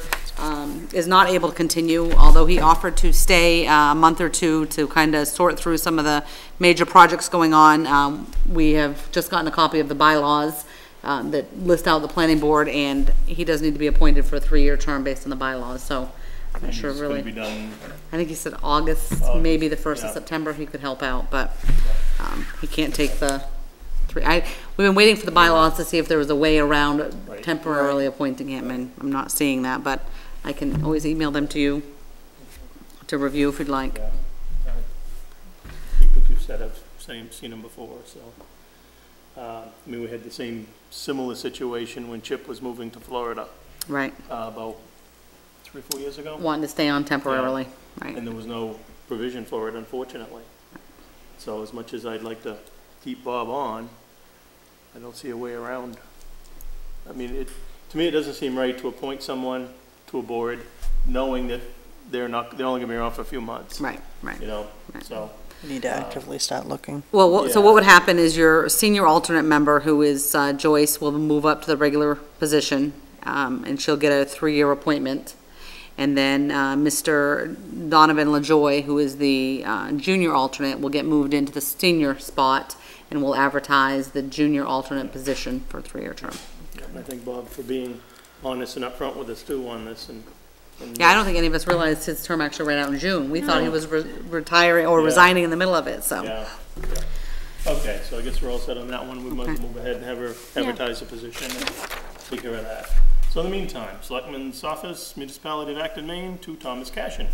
is not able to continue, although he offered to stay a month or two to kind of sort through some of the major projects going on. We have just gotten a copy of the bylaws that list out the planning board, and he does need to be appointed for a 3-year term based on the bylaws, so I'm not sure It's really. gonna be done, I think he said August, maybe the 1st of September he could help out, but he can't take the 3. We've been waiting for the bylaws to see if there was a way around Right. temporarily appointing him, and I'm not seeing that, but I can always email them to you to review if you'd like. yeah. I think what you've said, I've seen him before, so. I mean, we had the same similar situation when Chip was moving to Florida, Right, about 3 or 4 years ago. wanting to stay on temporarily, right. And there was no provision for it, unfortunately. So as much as I'd like to keep Bob on, I don't see a way around. I mean, to me, it doesn't seem right to appoint someone to a board knowing that they're only gonna be around for a few months. Right, right. You know, Right. so, We need to actively start looking. Well, so Yeah. what would happen is your senior alternate member, who is Joyce, will move up to the regular position, and she'll get a 3-year appointment. And then Mr. Donovan LaJoy, who is the junior alternate, will get moved into the senior spot, and will advertise the junior alternate position for a 3-year term. I thank Bob for being honest and upfront with us too on this, and. Yeah, I don't think any of us realized his term actually ran out in June. We thought he was retiring or Yeah. resigning in the middle of it, so. Yeah, yeah. Okay, so I guess we're all set on that one. We might as Okay. well move ahead and have her Yeah. advertise the position and take care of that. So in the meantime, Selectmen's Office, Municipality of Acton, Maine, to Thomas Cashin.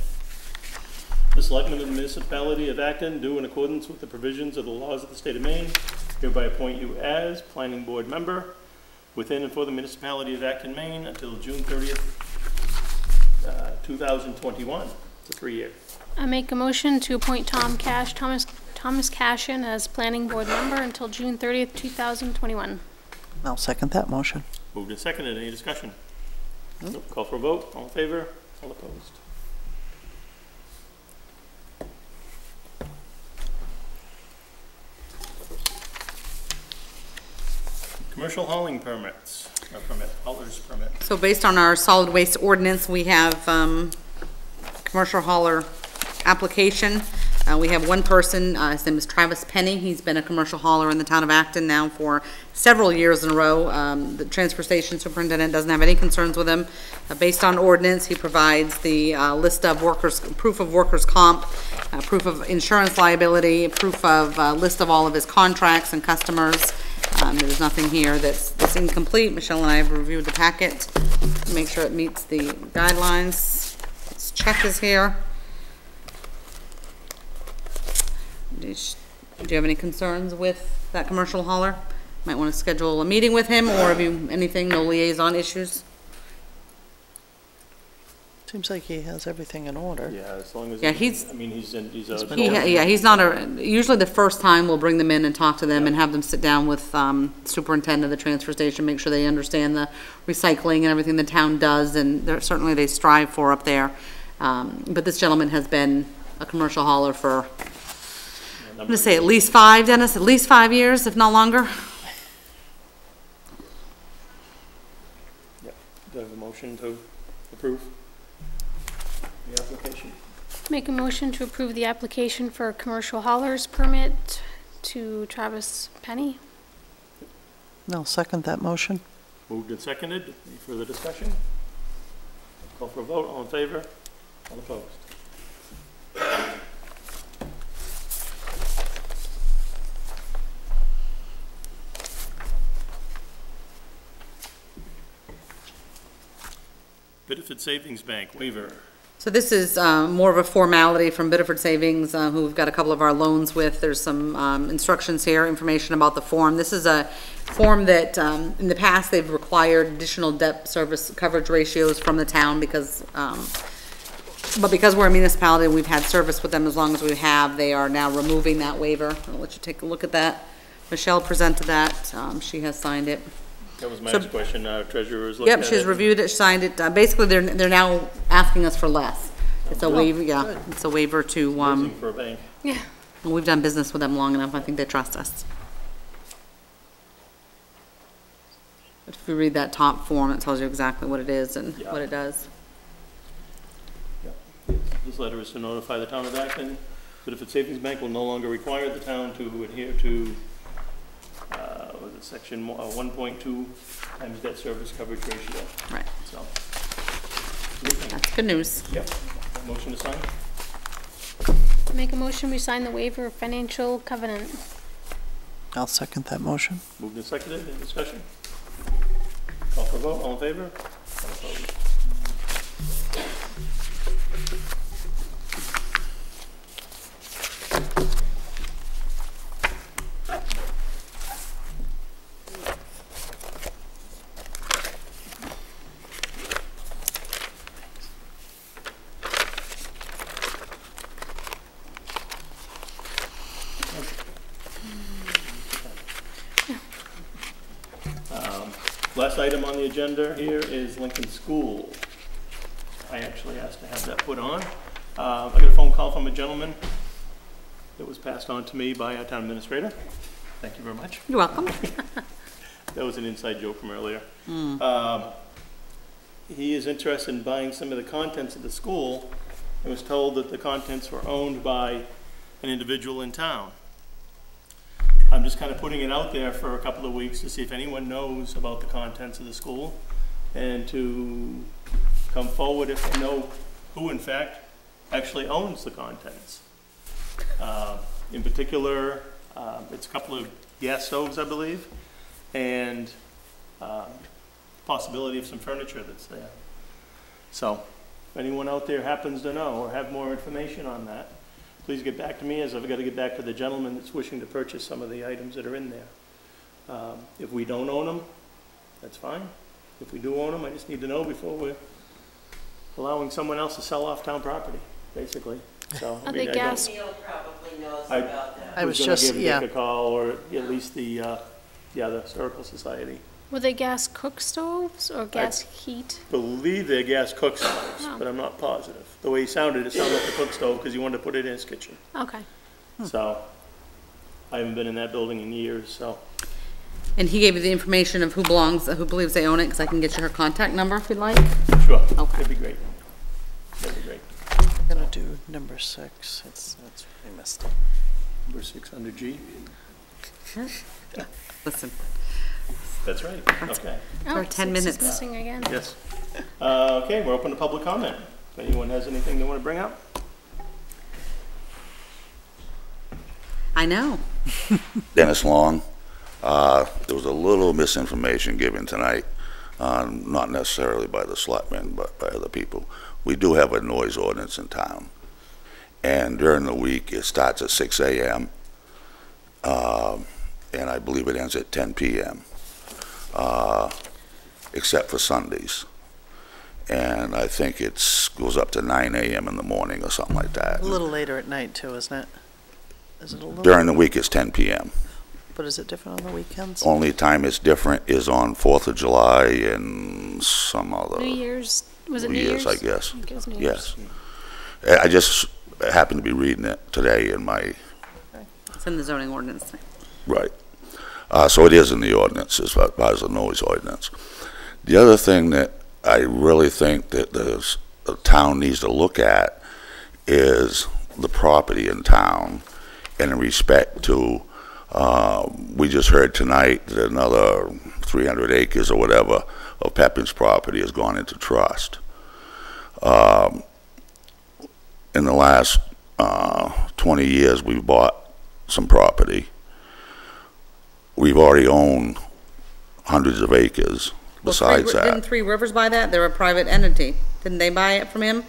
The Selectmen of the Municipality of Acton do in accordance with the provisions of the laws of the state of Maine hereby appoint you as Planning Board member within and for the Municipality of Acton, Maine until June 30th, 2021. It's a 3-year. I make a motion to appoint Thomas Cashin as planning board member until June 30th, 2021. I'll second that motion. Moved and seconded. Any discussion? Nope. Call for a vote. All in favor? All opposed? Commercial hauling permits, hauler's permit. So based on our solid waste ordinance, we have commercial hauler application. We have one person, his name is Travis Penny. He's been a commercial hauler in the town of Acton now for several years in a row. The transfer station superintendent doesn't have any concerns with him. Based on ordinance, he provides the list of workers, proof of workers' comp, proof of insurance liability, proof of list of all of his contracts and customers. There's nothing here that's incomplete. Michelle and I have reviewed the packet to make sure it meets the guidelines. His check is here. Do you have any concerns with that commercial hauler? Might want to schedule a meeting with him, or have you anything, no liaison issues? Seems like he has everything in order. Yeah, as long as. Yeah, he's- I mean, he's Yeah, he's not usually the first time we'll bring them in and talk to them and have them sit down with superintendent of the transfer station, make sure they understand the recycling and everything the town does, and certainly they strive for up there. But this gentleman has been a commercial hauler for, I'm gonna say at least 5, Dennis, at least 5 years, if not longer. Yep. Do I have a motion to approve the application? Make a motion to approve the application for a commercial hauler's permit to Travis Penny. I'll second that motion. Moved and seconded. Any further discussion? Call for a vote. All in favor? All opposed? Bedford Savings Bank waiver. So this is more of a formality from Bedford Savings, who we've got a couple of our loans with. There's some instructions here, information about the form. This is a form that in the past they've required additional debt service coverage ratios from the town because, but because we're a municipality and we've had service with them as long as we have, they are now removing that waiver. I'll let you take a look at that. Michelle presented that. She has signed it. That was my So- next question. Treasurer is looking at it. Yep, she's reviewed it, signed it. Basically, they're now asking us for less. It's a waiver, yeah, it's a waiver to, Losing for a bank. Yeah. we've done business with them long enough, I think they trust us. If you read that top form, it tells you exactly what it is and what it does. This letter is to notify the town of Acton that if its savings bank will no longer require the town to adhere to, was it section 1.2 times debt service coverage ratio. Right, So, that's good news. yep. Motion to sign? Make a motion, we sign the waiver of financial covenant. I'll second that motion. Moved and seconded. Any discussion? Call for a vote. All in favor? All opposed? Last item on the agenda here is Lincoln School. I actually asked to have that put on. I got a phone call from a gentleman that was passed on to me by our town administrator. Thank you very much. You're welcome. That was an inside joke from earlier. He is interested in buying some of the contents of the school and was told that the contents were owned by an individual in town. I'm just kind of putting it out there for a couple of weeks to see if anyone knows about the contents of the school and to come forward if they know who in fact actually owns the contents. In particular, it's a couple of gas stoves, I believe, and possibility of some furniture that's there. So if anyone out there happens to know or have more information on that, please get back to me, as I've got to get back to the gentleman that's wishing to purchase some of the items that are in there. If we don't own them, that's fine. If we do own them, I just need to know before we're allowing someone else to sell off town property, basically. So, Are they gas? Neil probably knows I- about that. I was gonna just, give yeah. Dick a call, or at least the Historical Society. Were they gas cook stoves or gas heat? Believe they're gas cook stoves, Oh. but I'm not positive. The way he sounded, it sounded like a cook stove because he wanted to put it in his kitchen. Okay. So, I haven't been in that building in years, so. And he gave you the information of who believes they own it, because I can get you her contact number if you'd like. Sure. Okay. That'd be great. That'd be great. I'm gonna do number 6. That's I missed it. Number 6 under G. Listen, That's right. Okay. For Oh, 10 six is minutes. missing again. Yes. Okay, we're open to public comment. If anyone has anything they want to bring up? I know. Dennis Long. There was a little misinformation given tonight, not necessarily by the selectmen, but by other people. We do have a noise ordinance in town, and during the week it starts at 6 a.m. And I believe it ends at 10 p.m. Except for Sundays. And I think it goes up to 9 a.m. in the morning or something like that. A little later at night too, isn't it? Is it a little? During the week it's 10 p.m. But is it different on the weekends? Only time it's different is on 4th of July and some other. New Year's, was it New New Year's, Year's? I guess. think it was New Year's. Yes. I just happened to be reading it today in my, It's in the zoning ordinance. right. So it is in the ordinance as far as the noise ordinance. The other thing that I really think that the town needs to look at is the property in town and in respect to, we just heard tonight that another 300 acres or whatever of Pepin's property has gone into trust. In the last 20 years, we've bought some property. We've already owned hundreds of acres besides Didn't that. Three Rivers buy that? They're a private entity. Didn't they buy it from him?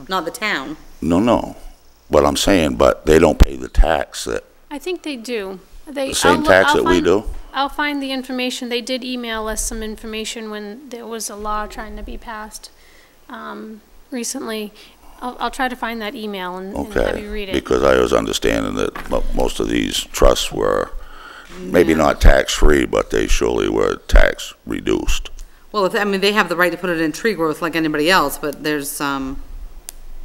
Not the town. No. What I'm saying, but they don't pay the tax that, I think they do. They, the same I'll- tax I'll that we find- do? I'll find the information. They did email us some information when there was a law trying to be passed recently. I'll try to find that email and have you read Okay, it. because I was understanding that most of these trusts were maybe not tax-free, but they surely were tax reduced. Well, I mean, they have the right to put it in tree growth like anybody else, but there's,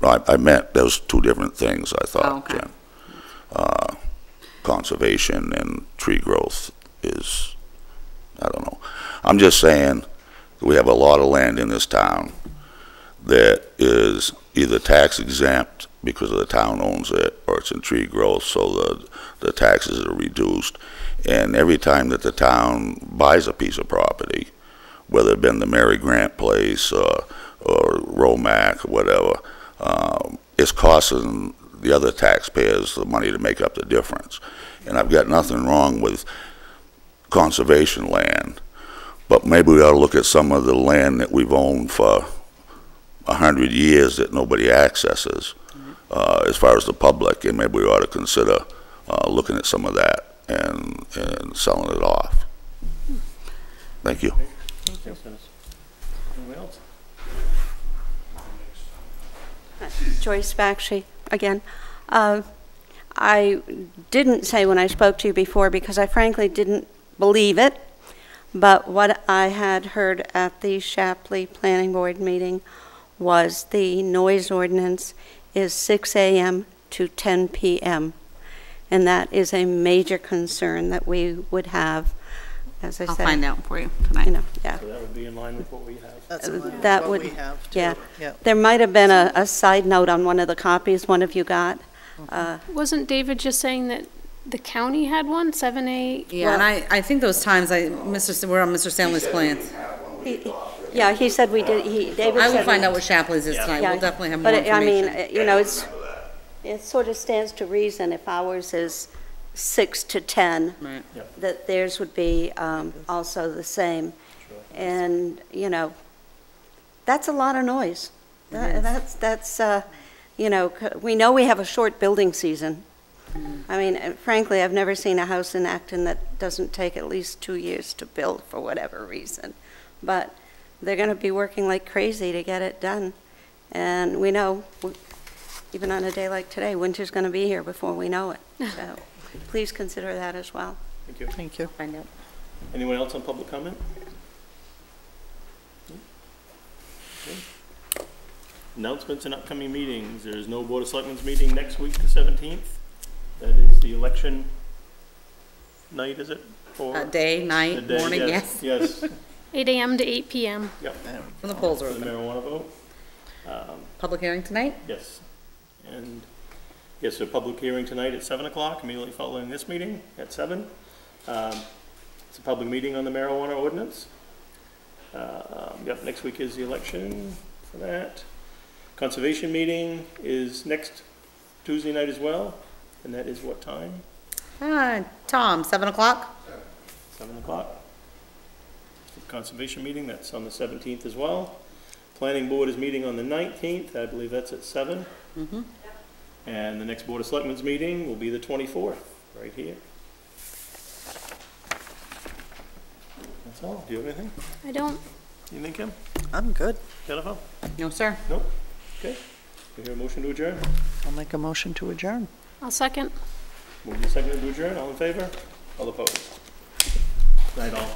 I meant those two different things, I Oh, thought, okay. Jen. Conservation and tree growth is, I don't know. I'm just saying, we have a lot of land in this town that is either tax exempt because the town owns it, or it's in tree growth, so the taxes are reduced. And every time that the town buys a piece of property, whether it been the Mary Grant place or Romac or whatever, it's costing the other taxpayers the money to make up the difference. And I've got nothing wrong with conservation land, but maybe we ought to look at some of the land that we've owned for 100 years that nobody accesses, as far as the public, and maybe we ought to consider looking at some of that and selling it off. Thank you. Thanks, Dennis. Anyone else? Joyce Bakshi again. I didn't say when I spoke to you before because I frankly didn't believe it, but what I had heard at the Shapley Planning Board meeting was the noise ordinance is 6 a.m. to 10 p.m. And that is a major concern that we would have, as I I'll said. find out for you tonight. You know, yeah. So that would be in line with what we have. That's in line with That what would, we have, too. yeah. Yep. There might have been a side note on one of the copies one of you got. Wasn't David just saying that the county had one, 7, 8? Yeah, and I think those times, we're on Mr. Stanley's plans. Yeah, he said we did, David I will said. find out what Shapley's is tonight. Yeah, We'll definitely have more but information. I mean, you know, it sort of stands to reason if ours is 6 to 10, Right. that theirs would be also the same. And, you know, that's a lot of noise. That's you know, we know we have a short building season. I mean, frankly, I've never seen a house in Acton that doesn't take at least 2 years to build for whatever reason. But they're going to be working like crazy to get it done. And we know, even on a day like today, winter's going to be here before we know it. So please consider that as well. Thank you. Thank you. Find out. Anyone else on public comment? Announcements and upcoming meetings. There's no Board of Selectmen's meeting next week, the 17th. That is the election night, is it? For Day, the night, day, morning, yes. Yes, 8 a.m. to 8 p.m. yep. When the polls are For the open. marijuana vote. Public hearing tonight? Yes. And, yes, a public hearing tonight at 7 o'clock, immediately following this meeting at 7. It's a public meeting on the marijuana ordinance. Yep, next week is the election for that. Conservation meeting is next Tuesday night as well, and that is what time? Tom, 7 o'clock? 7 o'clock. Conservation meeting, that's on the 17th as well. Planning board is meeting on the 19th, I believe that's at 7. Mm-hmm. And the next Board of Selectmen's meeting will be the 24th, right here. That's all. Do you have anything? I don't. Anything, Kim? I'm good. Jennifer? No, sir. Nope. Okay. We hear a motion to adjourn. I'll make a motion to adjourn. I'll second. Moved and seconded to adjourn. All in favor? All opposed? Night all.